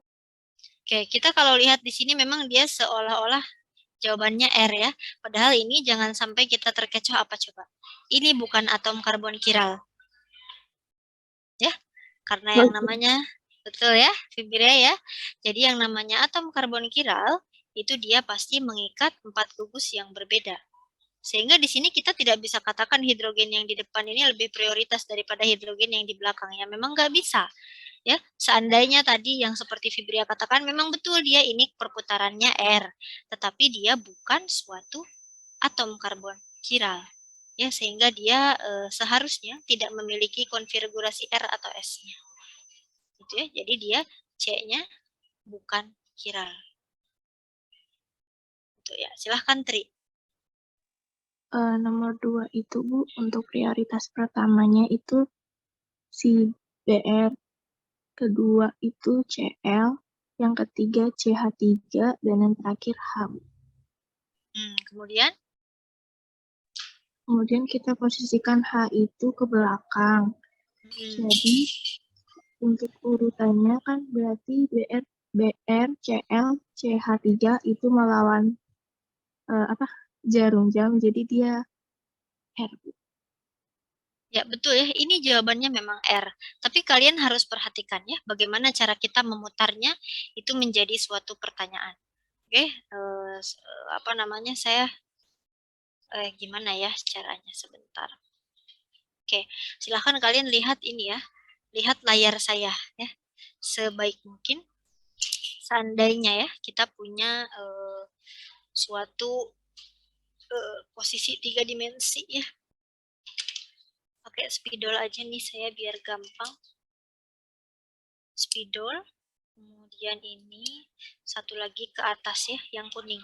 Oke, kita kalau lihat di sini memang dia seolah-olah jawabannya R ya. Padahal ini jangan sampai kita terkecoh apa coba. Ini bukan atom karbon kiral. Ya, karena yang namanya, betul ya, Fibria ya. Jadi yang namanya atom karbon kiral, itu dia pasti mengikat 4 gugus yang berbeda. Sehingga di sini kita tidak bisa katakan hidrogen yang di depan ini lebih prioritas daripada hidrogen yang di belakang. Ya, memang nggak bisa. Ya, seandainya tadi yang seperti Fibria katakan memang betul dia ini perputarannya R, tetapi dia bukan suatu atom karbon kiral. Ya, sehingga dia seharusnya tidak memiliki konfigurasi R atau S-nya. Gitu ya. Jadi dia C-nya bukan kiral. Itu ya. Silahkan Tri. Nomor 2 itu, Bu, untuk prioritas pertamanya itu si BR, kedua itu CL, yang ketiga CH3, dan yang terakhir H. Kemudian? Kemudian kita posisikan H itu ke belakang. Jadi untuk urutannya kan berarti BR, CL, CH3 itu melawan jarum jam, jadi dia R. Ya, betul ya. Ini jawabannya memang R. Tapi kalian harus perhatikan ya, bagaimana cara kita memutarnya itu menjadi suatu pertanyaan. Oke, apa namanya saya gimana ya caranya sebentar. Oke, silahkan kalian lihat ini ya, lihat layar saya ya, sebaik mungkin. Seandainya ya kita punya suatu posisi 3 dimensi ya. Pakai spidol aja nih saya biar gampang. Spidol, kemudian ini satu lagi ke atas ya, yang kuning.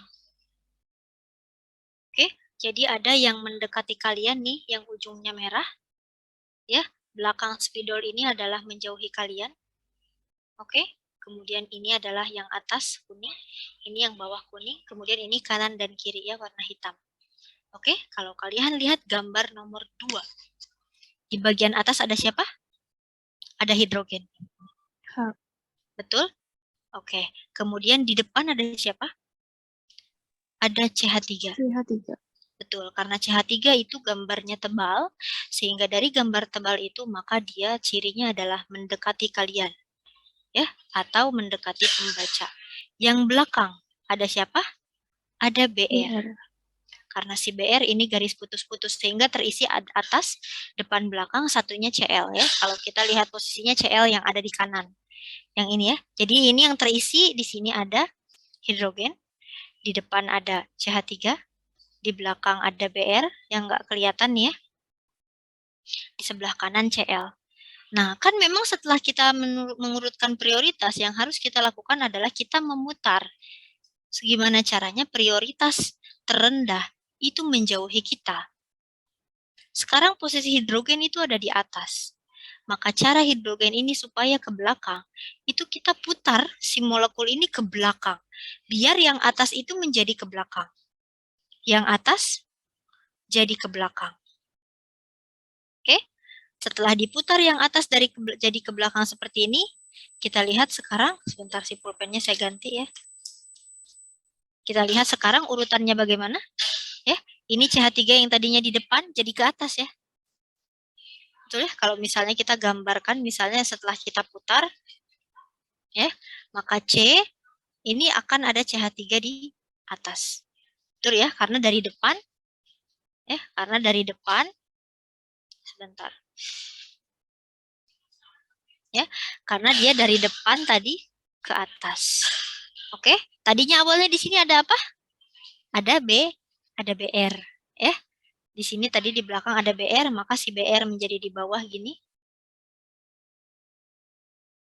Oke, jadi ada yang mendekati kalian nih, yang ujungnya merah. Ya, belakang spidol ini adalah menjauhi kalian. Oke, kemudian ini adalah yang atas kuning, ini yang bawah kuning, kemudian ini kanan dan kiri ya warna hitam. Oke, kalau kalian lihat gambar nomor 2. Di bagian atas ada siapa? Ada hidrogen. H. Betul? Oke, kemudian di depan ada siapa? Ada CH3. CH3. Betul, karena CH3 itu gambarnya tebal, sehingga dari gambar tebal itu maka dia cirinya adalah mendekati kalian. Ya, atau mendekati pembaca. Yang belakang ada siapa? Ada BR. Karena si BR ini garis putus-putus sehingga terisi atas, depan, belakang, satunya CL ya. Kalau kita lihat posisinya CL yang ada di kanan. Yang ini ya. Jadi ini yang terisi di sini ada hidrogen, di depan ada CH3, di belakang ada BR yang nggak kelihatan ya. Di sebelah kanan CL. Nah, kan memang setelah kita mengurutkan prioritas, yang harus kita lakukan adalah kita memutar. Segimana caranya prioritas terendah itu menjauhi kita. Sekarang posisi hidrogen itu ada di atas. Maka cara hidrogen ini supaya ke belakang, itu kita putar si molekul ini ke belakang. Biar yang atas itu menjadi ke belakang. Yang atas jadi ke belakang. Oke? Setelah diputar yang atas jadi ke belakang seperti ini, kita lihat sekarang, sebentar si pulpennya saya ganti ya. Kita lihat sekarang urutannya bagaimana. Ya, ini CH3 yang tadinya di depan jadi ke atas ya. Betul ya, kalau misalnya kita gambarkan misalnya setelah kita putar ya, maka C ini akan ada CH3 di atas. Betul ya, karena dari depan ya, karena dari depan sebentar. Ya, karena dia dari depan tadi ke atas. Oke, tadinya awalnya di sini ada apa? Ada ada BR ya. Di sini tadi di belakang ada BR, maka si BR menjadi di bawah gini.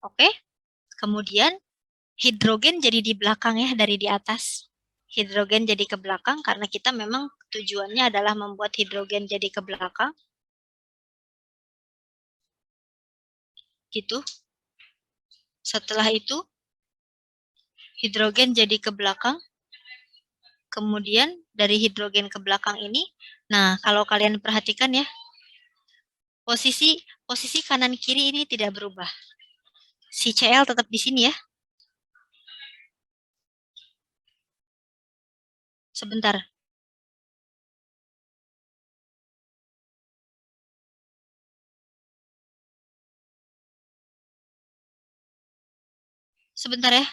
Oke. Kemudian hidrogen jadi di belakang ya dari di atas. Hidrogen jadi ke belakang karena kita memang tujuannya adalah membuat hidrogen jadi ke belakang. Gitu. Setelah itu hidrogen jadi ke belakang. Kemudian dari hidrogen ke belakang ini, nah kalau kalian perhatikan ya, posisi kanan kiri ini tidak berubah. Si Cl tetap di sini ya. Sebentar. Sebentar ya.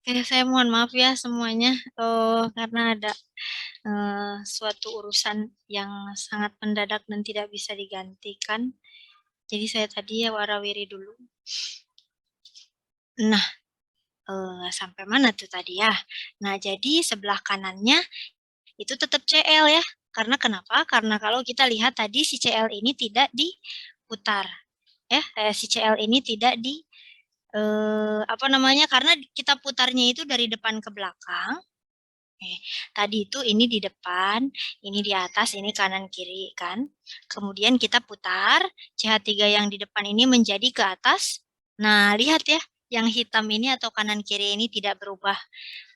Oke, saya mohon maaf ya semuanya, karena ada suatu urusan yang sangat mendadak dan tidak bisa digantikan. Jadi saya tadi ya warawiri dulu. Nah, sampai mana tuh tadi ya? Nah, jadi sebelah kanannya itu tetap CL ya. Karena kenapa? Karena kalau kita lihat tadi si CL ini tidak diputar. Ya, si CL ini tidak di apa namanya? Karena kita putarnya itu dari depan ke belakang. Tadi itu ini di depan, ini di atas, ini kanan kiri kan. Kemudian kita putar, CH3 yang di depan ini menjadi ke atas. Nah, lihat ya, yang hitam ini atau kanan kiri ini tidak berubah.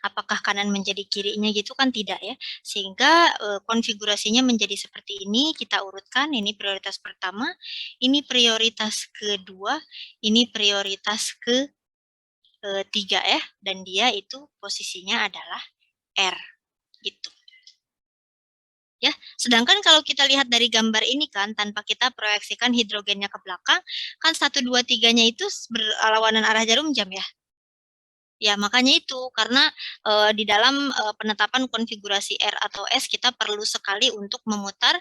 Apakah kanan menjadi kirinya gitu kan tidak ya. Sehingga konfigurasinya menjadi seperti ini, kita urutkan, ini prioritas pertama, ini prioritas kedua, ini prioritas ketiga ya. Dan dia itu posisinya adalah R. Gitu. Ya, sedangkan kalau kita lihat dari gambar ini kan tanpa kita proyeksikan hidrogennya ke belakang, kan 1 2 3-nya itu berlawanan arah jarum jam ya. Ya, makanya itu karena di dalam penetapan konfigurasi R atau S kita perlu sekali untuk memutar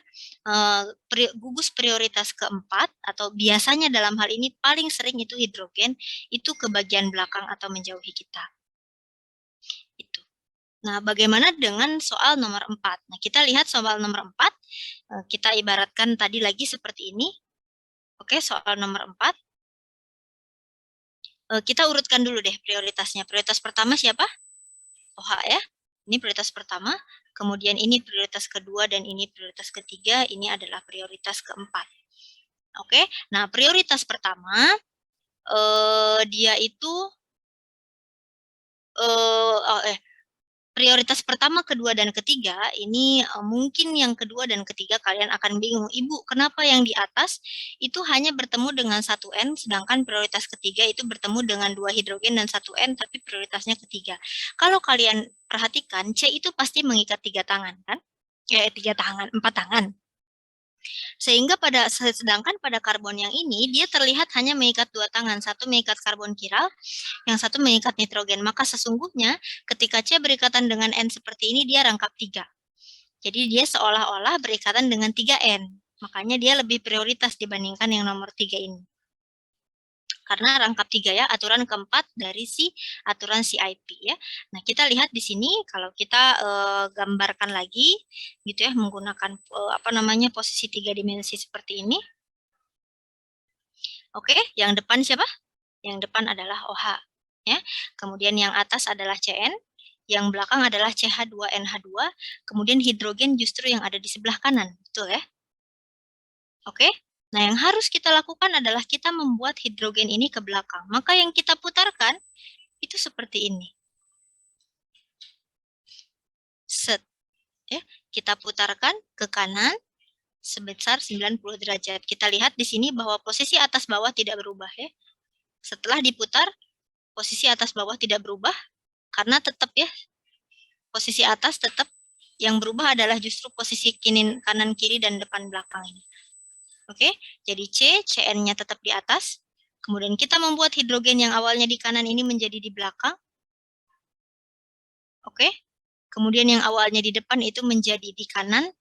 gugus prioritas keempat atau biasanya dalam hal ini paling sering itu hidrogen itu ke bagian belakang atau menjauhi kita. Itu. Nah, bagaimana dengan soal nomor 4? Nah, kita lihat soal nomor 4, kita ibaratkan tadi lagi seperti ini. Oke, soal nomor 4. Kita urutkan dulu deh prioritasnya. Prioritas pertama siapa? OH ya. Ini prioritas pertama. Kemudian ini prioritas kedua dan ini prioritas ketiga. Ini adalah prioritas keempat. Oke, nah prioritas pertama, dia itu prioritas pertama, kedua, dan ketiga, ini mungkin yang kedua dan ketiga kalian akan bingung. Ibu, kenapa yang di atas itu hanya bertemu dengan 1N, sedangkan prioritas ketiga itu bertemu dengan 2 hidrogen dan 1N, tapi prioritasnya ketiga. Kalau kalian perhatikan, C itu pasti mengikat 3 tangan, kan? 3 tangan, 4 tangan. Sehingga sedangkan pada karbon yang ini, dia terlihat hanya mengikat 2 tangan. Satu mengikat karbon kiral, yang satu mengikat nitrogen. Maka sesungguhnya ketika C berikatan dengan N seperti ini, dia rangkap 3. Jadi dia seolah-olah berikatan dengan 3N. Makanya dia lebih prioritas dibandingkan yang nomor 3 ini. Karena rangkap 3 ya, aturan keempat dari si aturan CIP ya. Nah, kita lihat di sini kalau kita gambarkan lagi gitu ya menggunakan apa namanya posisi 3 dimensi seperti ini. Oke, yang depan siapa? Yang depan adalah OH ya. Kemudian yang atas adalah CN, yang belakang adalah CH2NH2, kemudian hidrogen justru yang ada di sebelah kanan, betul ya? Oke. Nah, yang harus kita lakukan adalah kita membuat hidrogen ini ke belakang. Maka yang kita putarkan itu seperti ini. Set. Ya, kita putarkan ke kanan sebesar 90 derajat. Kita lihat di sini bahwa posisi atas bawah tidak berubah ya. Setelah diputar, posisi atas bawah tidak berubah karena tetap ya posisi atas tetap yang berubah adalah justru posisi kanan kiri dan depan belakang ini. Oke, jadi CN-nya tetap di atas. Kemudian kita membuat hidrogen yang awalnya di kanan ini menjadi di belakang. Oke, kemudian yang awalnya di depan itu menjadi di kanan.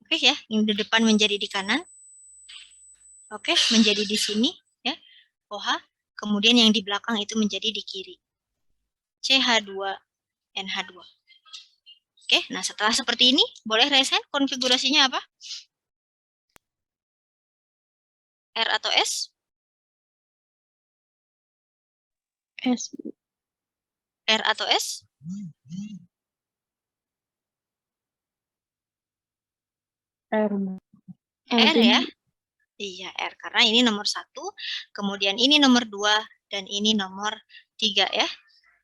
Oke ya, yang di depan menjadi di kanan. Oke, menjadi di sini ya, OH. Kemudian yang di belakang itu menjadi di kiri. CH2NH2. Oke, nah setelah seperti ini, boleh resign konfigurasinya apa? R atau S? S. R atau S? R. R ya? Iya, R. Karena ini nomor 1, kemudian ini nomor 2, dan ini nomor 3 ya.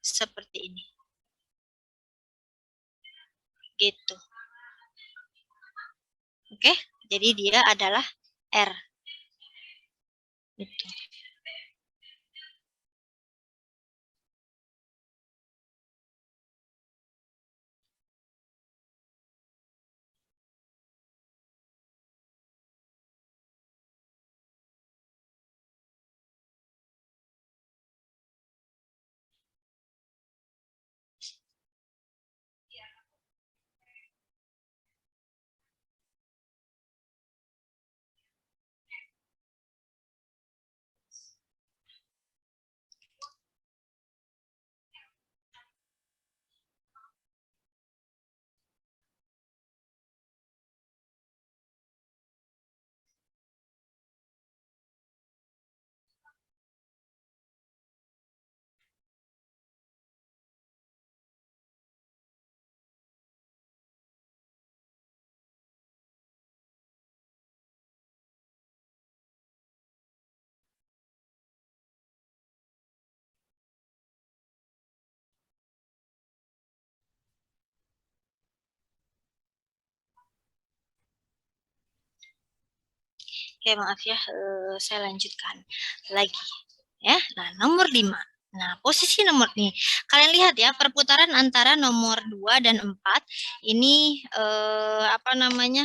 Seperti ini. Gitu. Oke, jadi dia adalah R. Gitu. Oke, maaf ya, saya lanjutkan lagi ya. Nah, nomor 5. Nah, posisi nomor nih. Kalian lihat ya, perputaran antara nomor 2 dan 4 ini apa namanya?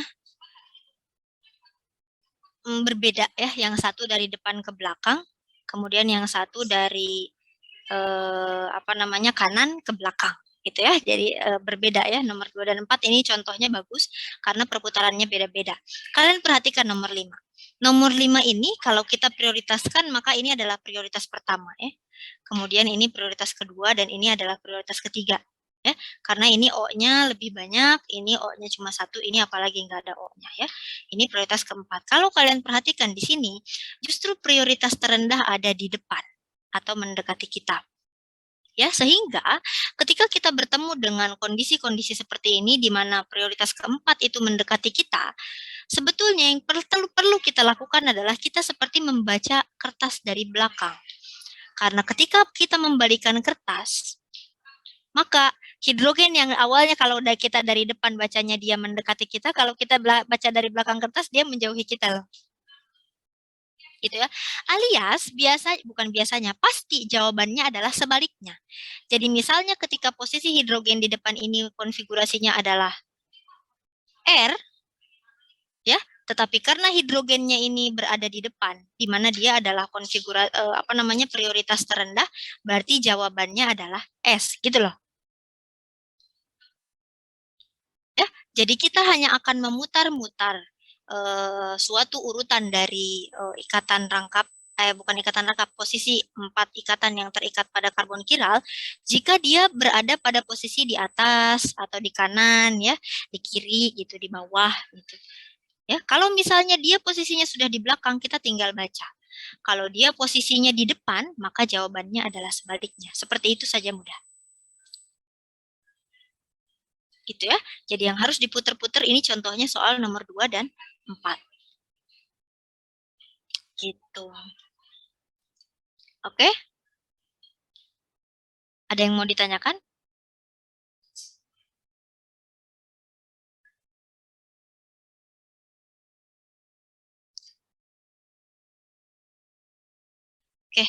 Berbeda ya. Yang satu dari depan ke belakang, kemudian yang satu dari apa namanya? Kanan ke belakang gitu ya. Jadi berbeda ya, nomor 2 dan 4 ini contohnya bagus karena perputarannya beda-beda. Kalian perhatikan nomor 5. Nomor 5 ini kalau kita prioritaskan maka ini adalah prioritas pertama ya. Kemudian ini prioritas kedua dan ini adalah prioritas ketiga ya. Karena ini O-nya lebih banyak, ini O-nya cuma satu, ini apalagi nggak ada O-nya ya. Ini prioritas keempat. Kalau kalian perhatikan di sini, justru prioritas terendah ada di depan atau mendekati kita. Ya, sehingga ketika kita bertemu dengan kondisi-kondisi seperti ini di mana prioritas keempat itu mendekati kita, sebetulnya yang perlu kita lakukan adalah kita seperti membaca kertas dari belakang. Karena ketika kita membalikan kertas, maka hidrogen yang awalnya kalau udah kita dari depan bacanya dia mendekati kita, kalau kita baca dari belakang kertas dia menjauhi kita loh. Gitu ya. Alias bukan biasanya, pasti jawabannya adalah sebaliknya. Jadi misalnya ketika posisi hidrogen di depan ini konfigurasinya adalah R, ya, tetapi karena hidrogennya ini berada di depan, di mana dia adalah prioritas terendah, berarti jawabannya adalah S, gitu loh. Ya, jadi kita hanya akan memutar-mutar suatu urutan dari ikatan rangkap, bukan ikatan rangkap, posisi 4 ikatan yang terikat pada karbon kiral, jika dia berada pada posisi di atas atau di kanan ya, di kiri gitu, di bawah gitu. Ya, kalau misalnya dia posisinya sudah di belakang, kita tinggal baca. Kalau dia posisinya di depan, maka jawabannya adalah sebaliknya. Seperti itu saja mudah. Gitu ya. Jadi yang harus diputer-puter ini contohnya soal nomor 2 dan 4. Gitu. Oke? Ada yang mau ditanyakan? Oke.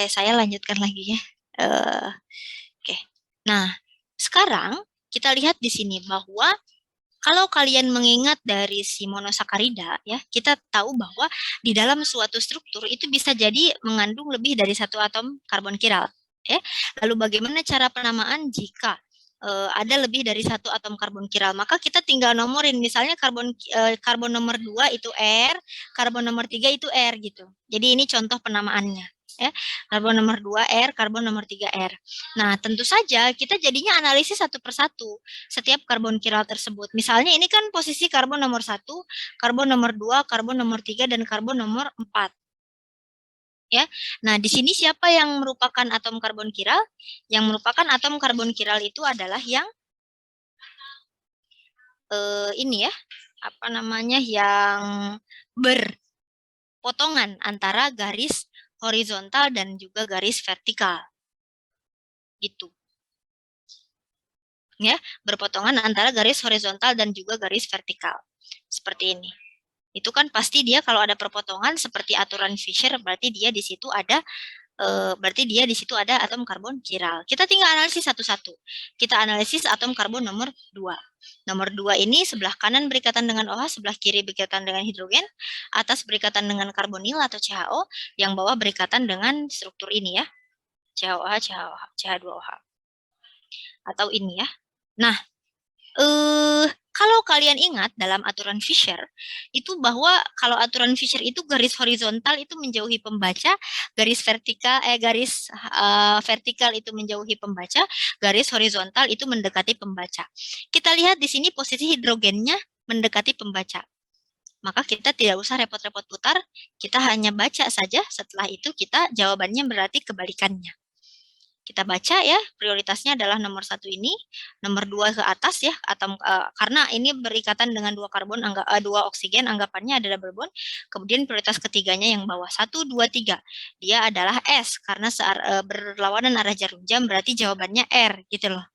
Saya lanjutkan lagi ya. Oke. Nah, sekarang kita lihat di sini bahwa kalau kalian mengingat dari si monosakarida, ya, kita tahu bahwa di dalam suatu struktur itu bisa jadi mengandung lebih dari satu atom karbon kiral. Ya. Lalu bagaimana cara penamaan jika ada lebih dari satu atom karbon kiral? Maka kita tinggal nomorin, misalnya karbon nomor 2 itu R, karbon nomor 3 itu R gitu. Jadi ini contoh penamaannya. Ya, karbon nomor 2 R, karbon nomor 3 R. Nah, tentu saja kita jadinya analisis satu persatu setiap karbon kiral tersebut. Misalnya ini kan posisi karbon nomor 1, karbon nomor 2, karbon nomor 3, dan karbon nomor 4. Ya. Nah, di sini siapa yang merupakan atom karbon kiral? Yang merupakan atom karbon kiral itu adalah yang ini ya, apa namanya, yang berpotongan antara garis horizontal dan juga garis vertikal. Gitu. Ya, berpotongan antara garis horizontal dan juga garis vertikal. Seperti ini. Itu kan pasti dia kalau ada perpotongan seperti aturan Fisher, berarti dia di situ ada atom karbon kiral. Kita tinggal analisis satu-satu. Kita analisis atom karbon nomor 2. Nomor 2 ini sebelah kanan berikatan dengan OH, sebelah kiri berikatan dengan hidrogen, atas berikatan dengan karbonil atau CHO, yang bawah berikatan dengan struktur ini ya. CHOH, CH2OH. Atau ini ya. Nah, kalau kalian ingat dalam aturan Fisher itu bahwa kalau aturan Fisher itu garis horizontal itu menjauhi pembaca, garis vertikal itu menjauhi pembaca, garis horizontal itu mendekati pembaca. Kita lihat di sini posisi hidrogennya mendekati pembaca. Maka kita tidak usah repot-repot putar, kita hanya baca saja, setelah itu kita jawabannya berarti kebalikannya. Kita baca ya, prioritasnya adalah nomor 1 ini, nomor 2 ke atas ya, karena ini berikatan dengan 2 oksigen, anggapannya ada double bond. Kemudian prioritas ketiganya yang bawah 1, 2, 3. Dia adalah S, karena berlawanan arah jarum jam, berarti jawabannya R gitu loh.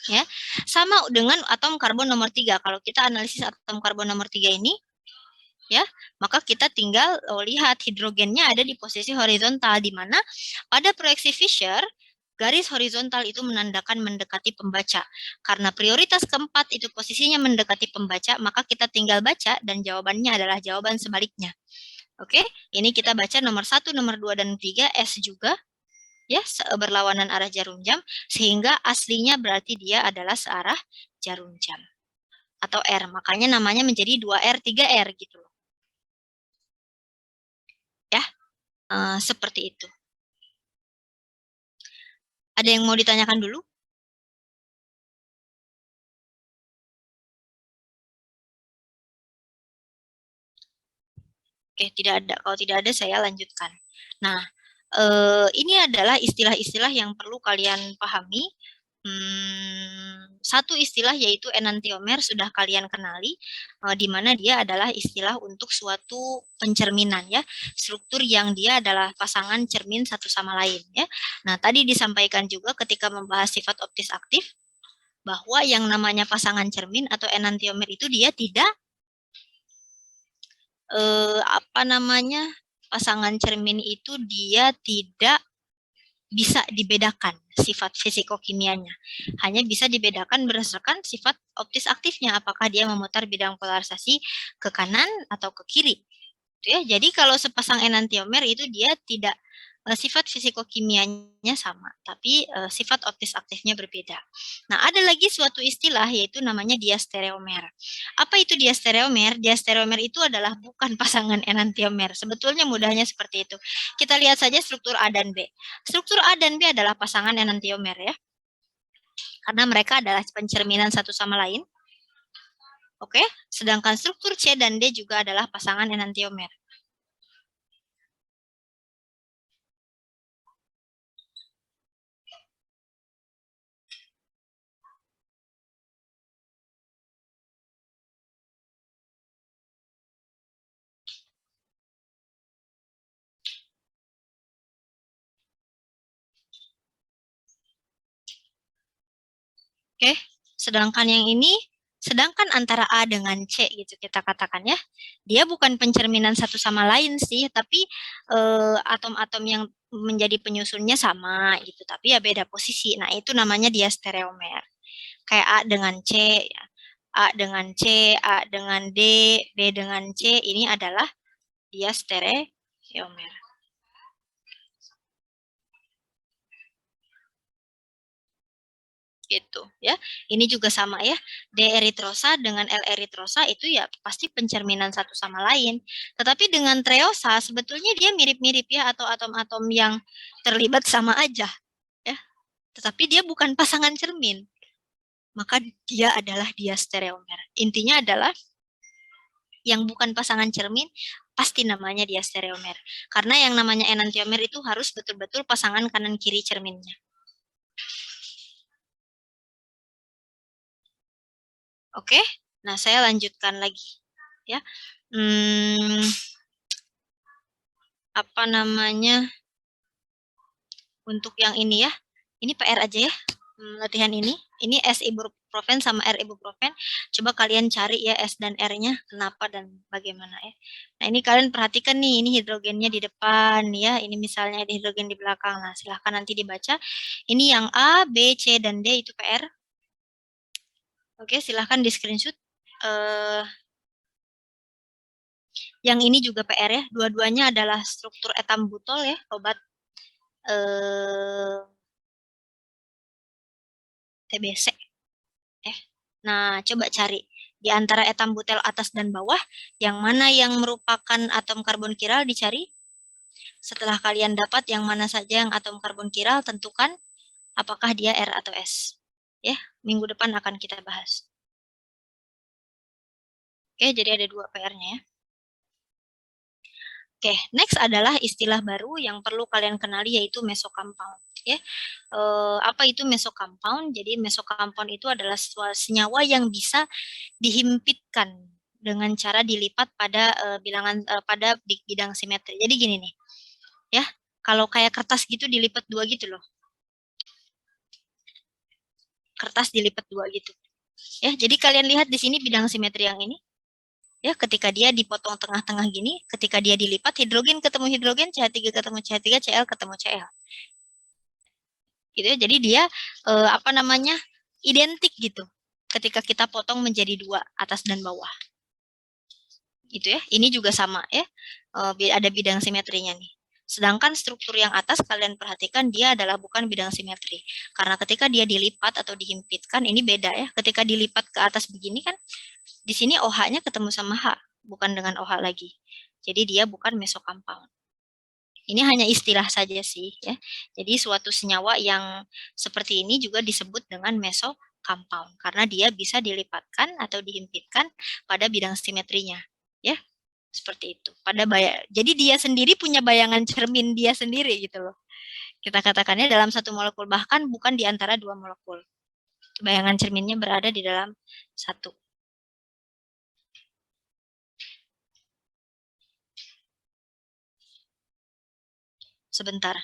Ya, sama dengan atom karbon nomor 3. Kalau kita analisis atom karbon nomor 3 ini, ya, maka kita tinggal lihat hidrogennya ada di posisi horizontal, di mana pada proyeksi Fisher garis horizontal itu menandakan mendekati pembaca. Karena prioritas keempat itu posisinya mendekati pembaca, maka kita tinggal baca dan jawabannya adalah jawaban sebaliknya. Oke, ini kita baca nomor 1, nomor 2, dan 3, S juga, ya, berlawanan arah jarum jam, sehingga aslinya berarti dia adalah searah jarum jam. Atau R, makanya namanya menjadi 2R, 3R gitu loh. Ya, seperti itu. Ada yang mau ditanyakan dulu? Oke, tidak ada. Kalau tidak ada, saya lanjutkan. Nah, ini adalah istilah-istilah yang perlu kalian pahami. Satu istilah yaitu enantiomer sudah kalian kenali, di mana dia adalah istilah untuk suatu pencerminan, ya, struktur yang dia adalah pasangan cermin satu sama lain, ya. Nah, tadi disampaikan juga ketika membahas sifat optis aktif bahwa yang namanya pasangan cermin atau enantiomer itu dia tidak pasangan cermin itu dia tidak bisa dibedakan sifat fisikokimianya. Hanya bisa dibedakan berdasarkan sifat optis aktifnya, apakah dia memutar bidang polarisasi ke kanan atau ke kiri. Ya, jadi kalau sepasang enantiomer itu dia tidak sifat fisikokimianya sama, tapi sifat optis aktifnya berbeda. Nah, ada lagi suatu istilah yaitu namanya diastereomer. Apa itu diastereomer? Diastereomer itu adalah bukan pasangan enantiomer. Sebetulnya mudahnya seperti itu. Kita lihat saja struktur A dan B. Struktur A dan B adalah pasangan enantiomer, ya. Karena mereka adalah pencerminan satu sama lain. Oke, sedangkan struktur C dan D juga adalah pasangan enantiomer. Oke, sedangkan yang ini, sedangkan antara A dengan C gitu kita katakan, ya. Dia bukan pencerminan satu sama lain sih, tapi atom-atom yang menjadi penyusunnya sama gitu, tapi ya beda posisi. Nah, itu namanya diastereomer. Kayak A dengan C, ya. A dengan C, A dengan D, B dengan C, ini adalah diastereomer. Gitu, ya. Ini juga sama, ya. D eritrosa dengan L eritrosa itu ya pasti pencerminan satu sama lain. Tetapi dengan treosa sebetulnya dia mirip-mirip, ya, atau atom-atom yang terlibat sama aja, ya. Tetapi dia bukan pasangan cermin. Maka dia adalah diastereomer. Intinya adalah yang bukan pasangan cermin pasti namanya diastereomer. Karena yang namanya enantiomer itu harus betul-betul pasangan kanan kiri cerminnya. Oke, nah saya lanjutkan lagi, ya. Apa namanya? Untuk yang ini, ya. Ini PR aja, ya. Latihan ini S ibuprofen sama R ibuprofen. Coba kalian cari, ya, S dan R-nya kenapa dan bagaimana, ya. Nah, ini kalian perhatikan nih, ini hidrogennya di depan, ya. Ini misalnya ada hidrogen di belakang. Nah, silahkan nanti dibaca. Ini yang A, B, C, dan D itu PR. Oke, silahkan di screenshot. Yang ini juga PR, ya. Dua-duanya adalah struktur etambutol, ya, obat TBC. Nah, coba cari di antara etambutel atas dan bawah, yang mana yang merupakan atom karbon kiral dicari. Setelah kalian dapat yang mana saja yang atom karbon kiral, tentukan apakah dia R atau S. Ya, minggu depan akan kita bahas. Oke, jadi ada 2 PR-nya, ya. Oke, next adalah istilah baru yang perlu kalian kenali yaitu mesocompound, ya. Apa itu mesocompound? Jadi mesocompound itu adalah senyawa yang bisa dihimpitkan dengan cara dilipat pada bilangan pada bidang simetri. Jadi gini nih, ya. Kalau kayak kertas gitu dilipat 2 gitu loh. kertas dilipat dua gitu. Ya, jadi kalian lihat di sini bidang simetri yang ini. Ya, ketika dia dipotong tengah-tengah gini, ketika dia dilipat, hidrogen ketemu hidrogen, CH3 ketemu CH3, Cl ketemu Cl. Gitu ya. Jadi dia apa namanya? Identik gitu. Ketika kita potong menjadi dua, atas dan bawah. Gitu ya. Ini juga sama ya. Ada bidang simetrinya nih. Sedangkan struktur yang atas kalian perhatikan dia adalah bukan bidang simetri. Karena ketika dia dilipat atau dihimpitkan ini beda ya. Ketika dilipat ke atas begini kan di sini OH-nya ketemu sama H, bukan dengan OH lagi. Jadi dia bukan mesokompound. Ini hanya istilah saja sih ya. Jadi suatu senyawa yang seperti ini juga disebut dengan mesokompound karena dia bisa dilipatkan atau dihimpitkan pada bidang simetrinya ya. Seperti itu. Jadi dia sendiri punya bayangan cermin dia sendiri gitu loh. Kita katakannya dalam satu molekul, bahkan bukan di antara dua molekul. Bayangan cerminnya berada di dalam satu. Sebentar.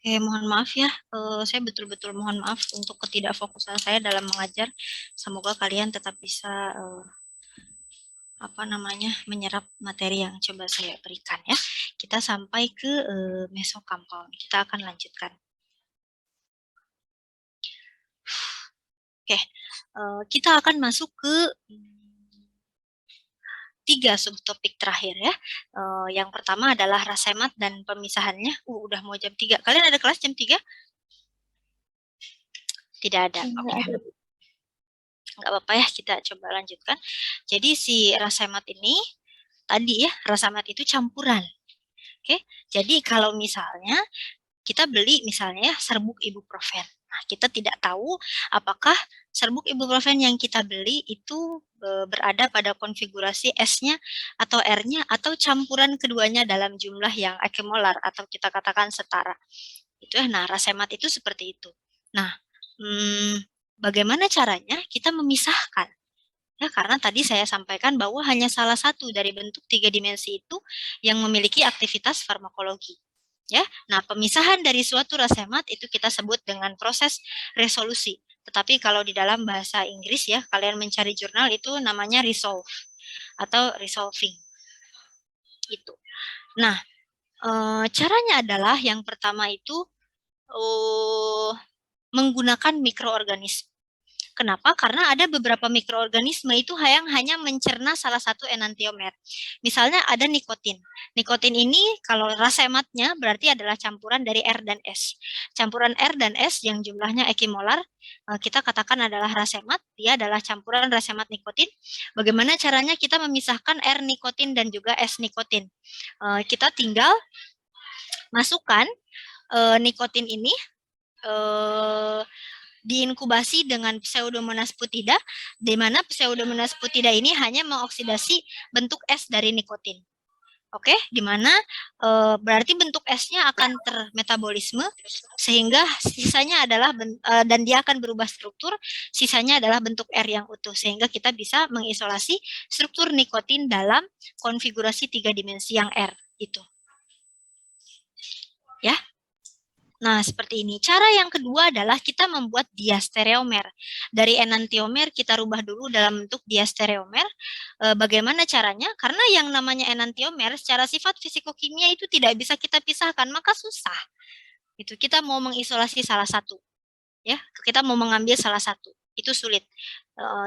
Oke, mohon maaf ya. Saya betul-betul mohon maaf untuk ketidakfokusan saya dalam mengajar. Semoga kalian tetap bisa menyerap materi yang coba saya berikan ya. Kita sampai ke mesokampound. Kita akan lanjutkan. Oke, kita akan masuk ke 3 subtopik terakhir ya. Yang pertama adalah rasemat dan pemisahannya. Udah mau jam 3. Kalian ada kelas jam 3? Tidak ada. Oke. Nggak apa-apa ya, kita coba lanjutkan. Jadi si rasemat ini, tadi ya, rasemat itu campuran. Oke, jadi kalau misalnya kita beli misalnya ya serbuk ibuprofen. Nah, kita tidak tahu apakah serbuk ibuprofen yang kita beli itu berada pada konfigurasi S-nya atau R-nya atau campuran keduanya dalam jumlah yang ekimolar atau kita katakan setara. Itu ya, nah rasemat itu seperti itu. Nah, bagaimana caranya kita memisahkan? Ya, karena tadi saya sampaikan bahwa hanya salah satu dari bentuk 3 dimensi itu yang memiliki aktivitas farmakologi. Ya, nah pemisahan dari suatu rasemat itu kita sebut dengan proses resolusi. Tetapi kalau di dalam bahasa Inggris ya, kalian mencari jurnal itu namanya resolve atau resolving. Itu. Nah, caranya adalah yang pertama itu menggunakan mikroorganisme. Kenapa? Karena ada beberapa mikroorganisme itu yang hanya mencerna salah satu enantiomer. Misalnya ada nikotin. Nikotin ini kalau rasematnya berarti adalah campuran dari R dan S. Campuran R dan S yang jumlahnya ekimolar, kita katakan adalah rasemat. Dia adalah campuran rasemat nikotin. Bagaimana caranya kita memisahkan R nikotin dan juga S nikotin? Kita tinggal masukkan nikotin ini diinkubasi dengan Pseudomonas putida, di mana Pseudomonas putida ini hanya mengoksidasi bentuk S dari nikotin. Oke, di mana berarti bentuk S-nya akan termetabolisme, sehingga sisanya adalah, dan dia akan berubah struktur, sisanya adalah bentuk R yang utuh, sehingga kita bisa mengisolasi struktur nikotin dalam konfigurasi 3 dimensi yang R, itu. Ya. Nah, seperti ini. Cara yang kedua adalah kita membuat diastereomer. Dari enantiomer kita rubah dulu dalam bentuk diastereomer. Bagaimana caranya? Karena yang namanya enantiomer secara sifat fisikokimia itu tidak bisa kita pisahkan, maka susah. Itu kita mau mengisolasi salah satu. Ya, kita mau mengambil salah satu. Itu sulit.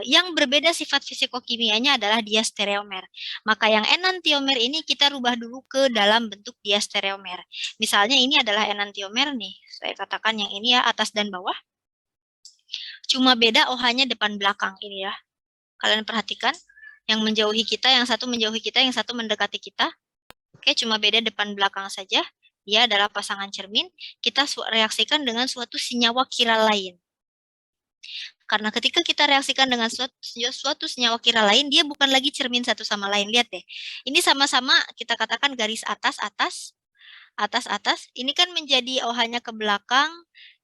Yang berbeda sifat fisikokimianya adalah diastereomer. Maka yang enantiomer ini kita rubah dulu ke dalam bentuk diastereomer. Misalnya ini adalah enantiomer nih. Saya katakan yang ini ya, atas dan bawah. Cuma beda OH-nya depan belakang ini ya. Kalian perhatikan, yang menjauhi kita, yang satu menjauhi kita, yang satu mendekati kita. Oke, cuma beda depan belakang saja. Dia adalah pasangan cermin. Kita reaksikan dengan suatu senyawa kiral lain. Karena ketika kita reaksikan dengan suatu senyawa kiral lain, dia bukan lagi cermin satu sama lain. Lihat deh, ini sama-sama kita katakan garis atas. Ini kan menjadi OH-nya ke belakang,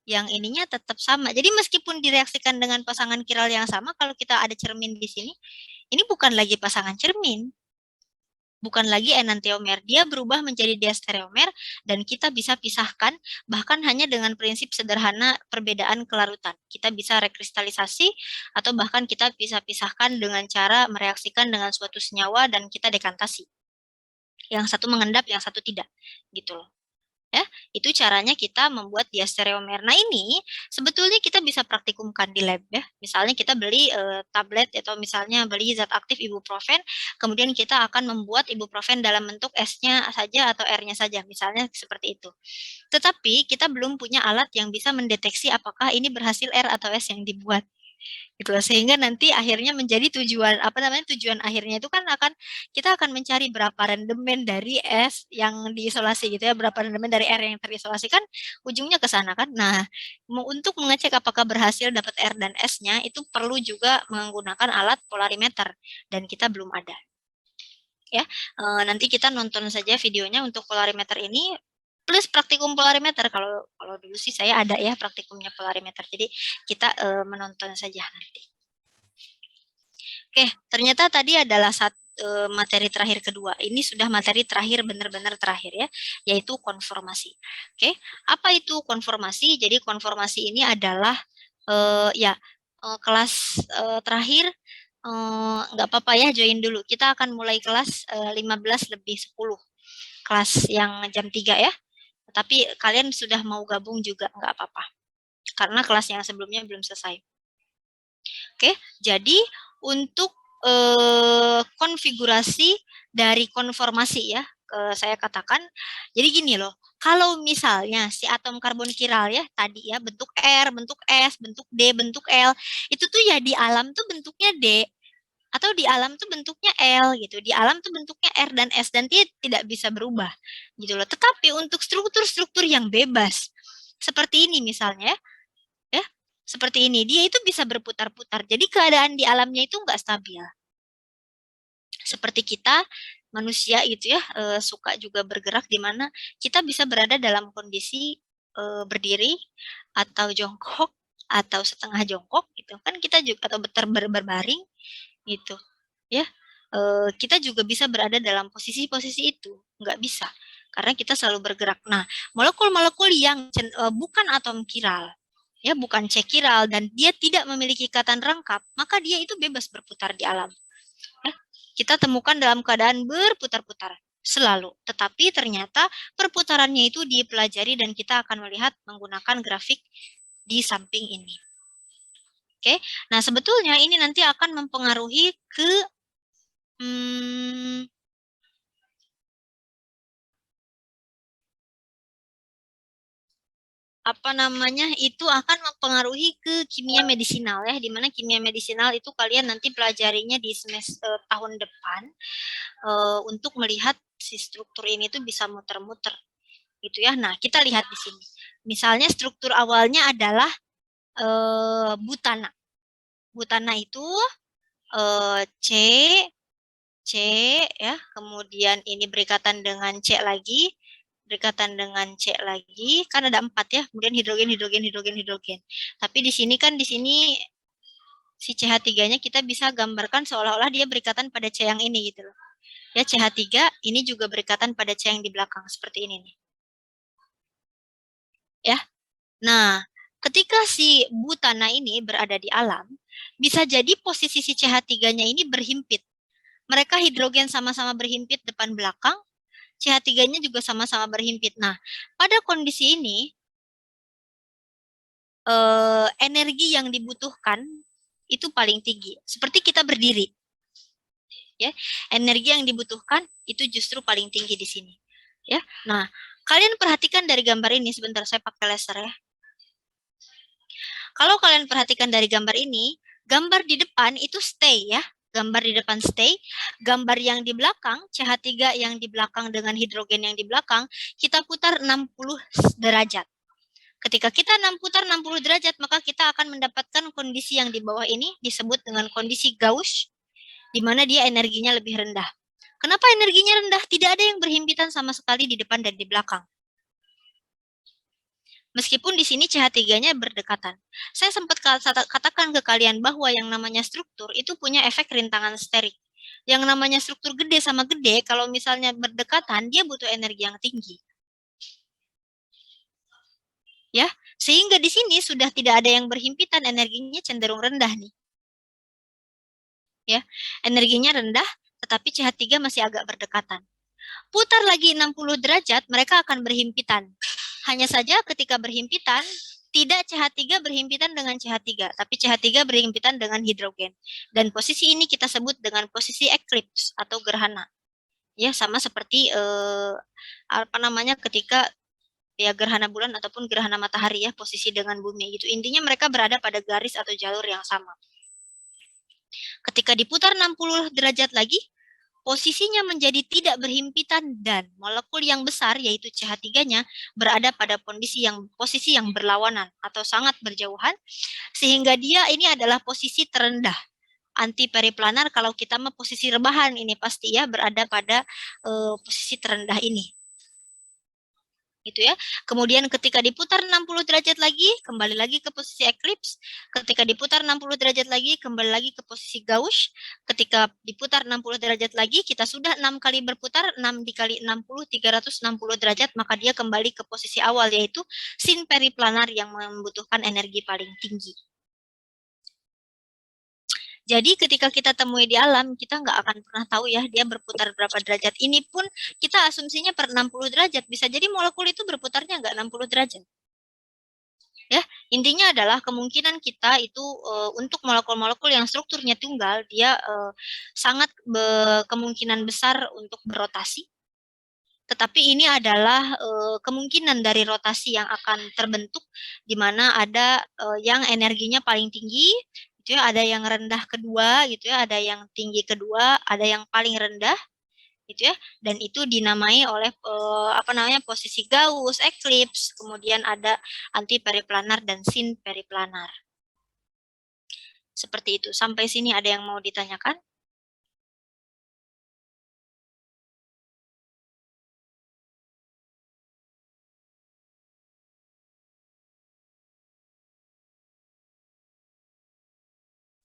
yang ininya tetap sama. Jadi meskipun direaksikan dengan pasangan kiral yang sama, kalau kita ada cermin di sini, ini bukan lagi pasangan cermin. Bukan lagi enantiomer, dia berubah menjadi diastereomer dan kita bisa pisahkan bahkan hanya dengan prinsip sederhana perbedaan kelarutan. Kita bisa rekristalisasi atau bahkan kita bisa pisahkan dengan cara mereaksikan dengan suatu senyawa dan kita dekantasi. Yang satu mengendap, yang satu tidak, gitu loh. Ya, itu caranya kita membuat diastereomer. Nah, ini sebetulnya kita bisa praktikumkan di lab ya. Misalnya kita beli tablet atau misalnya beli zat aktif ibuprofen, kemudian kita akan membuat ibuprofen dalam bentuk S-nya saja atau R-nya saja, misalnya seperti itu. Tetapi kita belum punya alat yang bisa mendeteksi apakah ini berhasil R atau S yang dibuat. Gitu loh. Sehingga nanti akhirnya menjadi tujuan tujuan akhirnya itu kan kita akan mencari berapa rendemen dari S yang diisolasi gitu ya, berapa rendemen dari R yang terisolasi, kan ujungnya ke sana kan. Nah, untuk mengecek apakah berhasil dapat R dan S-nya itu perlu juga menggunakan alat polarimeter dan kita belum ada. Ya, nanti kita nonton saja videonya untuk polarimeter ini plus praktikum polarimeter. Kalau dulu sih saya ada ya praktikumnya polarimeter. Jadi kita menonton saja nanti. Oke, ternyata tadi adalah materi terakhir kedua. Ini sudah materi terakhir, benar-benar terakhir ya, yaitu konformasi. Oke, apa itu konformasi? Jadi konformasi ini adalah kelas terakhir. Nggak apa-apa ya, join dulu. Kita akan mulai kelas 15 lebih 10. Kelas yang jam 3 ya. Tapi kalian sudah mau gabung juga, nggak apa-apa. Karena kelas yang sebelumnya belum selesai. Oke, jadi untuk konfigurasi dari konformasi ya, saya katakan, jadi gini loh, kalau misalnya si atom karbon kiral ya, tadi ya, bentuk R, bentuk S, bentuk D, bentuk L, itu tuh ya di alam tuh bentuknya D, atau di alam tuh bentuknya L gitu, di alam tuh bentuknya R dan S, dan tidak bisa berubah gitu loh. Tetapi untuk struktur-struktur yang bebas, seperti ini misalnya ya, seperti ini, dia itu bisa berputar-putar. Jadi keadaan di alamnya itu nggak stabil. Seperti kita manusia gitu ya, suka juga bergerak di mana kita bisa berada dalam kondisi berdiri atau jongkok atau setengah jongkok gitu kan, kita juga atau berbaring gitu ya. Kita juga bisa berada dalam posisi-posisi itu, nggak bisa karena kita selalu bergerak. Nah, molekul-molekul yang bukan atom kiral ya, bukan C kiral, dan dia tidak memiliki ikatan rangkap, maka dia itu bebas berputar di alam ya. Kita temukan dalam keadaan berputar-putar selalu, tetapi ternyata perputarannya itu dipelajari dan kita akan melihat menggunakan grafik di samping ini. Oke, nah sebetulnya ini nanti akan mempengaruhi ke itu akan mempengaruhi ke kimia medisinal ya, dimana kimia medisinal itu kalian nanti pelajarinya di semester tahun depan untuk melihat si struktur ini tuh bisa muter-muter gitu ya. Nah, kita lihat di sini. Misalnya struktur awalnya adalah butana. Butana itu C ya, kemudian ini berikatan dengan C lagi, berikatan dengan C lagi, kan ada 4 ya, kemudian hidrogen. Tapi di sini kan, di sini si CH3-nya kita bisa gambarkan seolah-olah dia berikatan pada C yang ini gitu loh. Ya, CH3 ini juga berikatan pada C yang di belakang, seperti ini nih. Ya. Nah, ketika si butana ini berada di alam, bisa jadi posisi si CH3-nya ini berhimpit. Mereka hidrogen sama-sama berhimpit depan belakang, CH3-nya juga sama-sama berhimpit. Nah, pada kondisi ini, energi yang dibutuhkan itu paling tinggi. Seperti kita berdiri. Ya, energi yang dibutuhkan itu justru paling tinggi di sini. Ya, nah, kalian perhatikan dari gambar ini, sebentar saya pakai laser ya. Kalau kalian perhatikan dari gambar ini, gambar di depan itu stay ya. Gambar di depan stay, gambar yang di belakang, CH3 yang di belakang dengan hidrogen yang di belakang, kita putar 60 derajat. Ketika kita putar 60 derajat, maka kita akan mendapatkan kondisi yang di bawah ini, disebut dengan kondisi Gauss, di mana dia energinya lebih rendah. Kenapa energinya rendah? Tidak ada yang berhimpitan sama sekali di depan dan di belakang. Meskipun di sini CH3-nya berdekatan. Saya sempat katakan ke kalian bahwa yang namanya struktur itu punya efek rintangan sterik. Yang namanya struktur gede sama gede, kalau misalnya berdekatan, dia butuh energi yang tinggi. Ya, sehingga di sini sudah tidak ada yang berhimpitan, energinya cenderung rendah nih. Ya, energinya rendah, tetapi CH3 masih agak berdekatan. Putar lagi 60 derajat, mereka akan berhimpitan. Hanya saja ketika berhimpitan, tidak CH3 berhimpitan dengan CH3, tapi CH3 berhimpitan dengan hidrogen. Dan posisi ini kita sebut dengan posisi eclipse atau gerhana. Ya, sama seperti ketika ya gerhana bulan ataupun gerhana matahari ya, posisi dengan bumi gitu. Intinya mereka berada pada garis atau jalur yang sama. Ketika diputar 60 derajat lagi, posisinya menjadi tidak berhimpitan dan molekul yang besar yaitu CH3-nya berada pada posisi yang berlawanan atau sangat berjauhan, sehingga dia ini adalah posisi terendah. Anti periplanar, kalau kita posisi rebahan ini pasti ya berada pada posisi terendah ini. gitu ya. Kemudian ketika diputar 60 derajat lagi, kembali lagi ke posisi eclipse. Ketika diputar 60 derajat lagi, kembali lagi ke posisi gauge. Ketika diputar 60 derajat lagi, kita sudah 6 kali berputar, 6 dikali 60, 360 derajat, maka dia kembali ke posisi awal, yaitu sin periplanar yang membutuhkan energi paling tinggi. Jadi ketika kita temui di alam, kita nggak akan pernah tahu ya dia berputar berapa derajat. Ini pun kita asumsinya per 60 derajat. Bisa jadi molekul itu berputarnya nggak 60 derajat. Ya, intinya adalah kemungkinan kita itu untuk molekul-molekul yang strukturnya tunggal, dia sangat kemungkinan besar untuk berotasi. Tetapi ini adalah kemungkinan dari rotasi yang akan terbentuk, di mana ada yang energinya paling tinggi, gitu ya, ada yang rendah kedua, gitu ya, ada yang tinggi kedua, ada yang paling rendah, gitu ya, dan itu dinamai oleh posisi Gauss, eclipse, kemudian ada anti periplanar dan sin periplanar. Seperti itu. Sampai sini ada yang mau ditanyakan?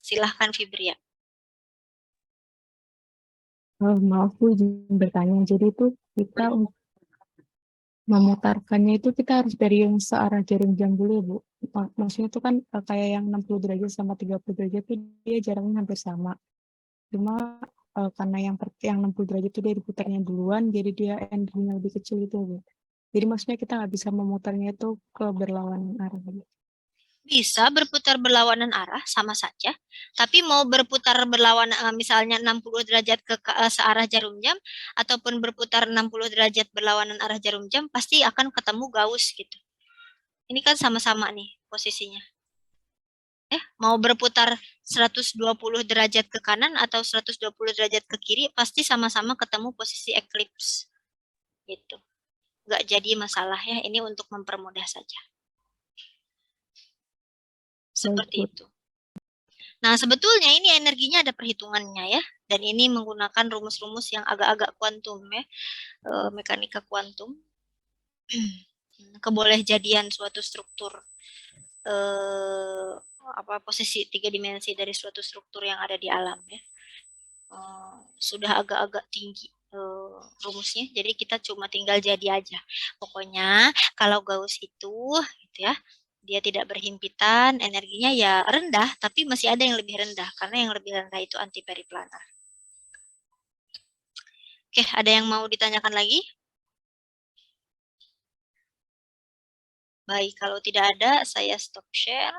Silahkan Fibria. Maaf Bu, izin bertanya. Jadi itu kita memutarkannya itu kita harus dari yang searah jarum jam dulu ya Bu. Maksudnya itu kan kayak yang 60 derajat sama 30 derajat itu dia jaraknya hampir sama. Cuma karena yang 60 derajat itu dia diputarnya duluan, jadi dia energinya lebih kecil itu Bu. Jadi maksudnya kita nggak bisa memutarnya itu ke berlawanan arah Bu. Bisa berputar berlawanan arah, sama saja. Tapi mau berputar berlawanan, misalnya 60 derajat ke searah jarum jam, ataupun berputar 60 derajat berlawanan arah jarum jam, pasti akan ketemu Gauss gitu. Ini kan sama-sama nih posisinya. Mau berputar 120 derajat ke kanan atau 120 derajat ke kiri, pasti sama-sama ketemu posisi eclipse. Gitu. Nggak jadi masalah ya, ini untuk mempermudah saja. Seperti itu. Nah, sebetulnya ini energinya ada perhitungannya ya, dan ini menggunakan rumus-rumus yang agak-agak kuantum ya, mekanika kuantum, kebolehjadian suatu struktur, posisi 3 dimensi dari suatu struktur yang ada di alam ya, sudah agak-agak tinggi rumusnya, jadi kita cuma tinggal jadi aja. Pokoknya kalau Gauss itu, gitu ya, dia tidak berhimpitan, energinya ya rendah, tapi masih ada yang lebih rendah, karena yang lebih rendah itu anti periplanar. Oke, ada yang mau ditanyakan lagi? Baik, kalau tidak ada, saya stop share.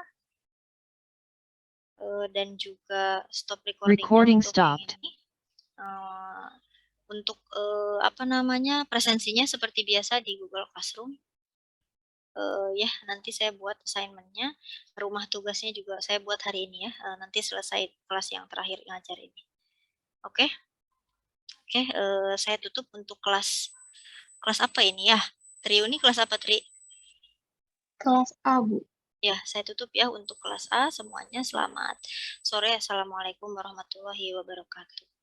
Dan juga stop recording stopped. ini. Untuk presensinya seperti biasa di Google Classroom. Ya, nanti saya buat assignment-nya, rumah tugasnya juga saya buat hari ini ya, nanti selesai kelas yang terakhir ngajar ini. Oke, saya tutup untuk kelas apa ini ya? Tri, ini kelas apa Tri? Kelas A, Bu. Ya, saya tutup ya untuk kelas A semuanya. Selamat sore, assalamualaikum warahmatullahi wabarakatuh.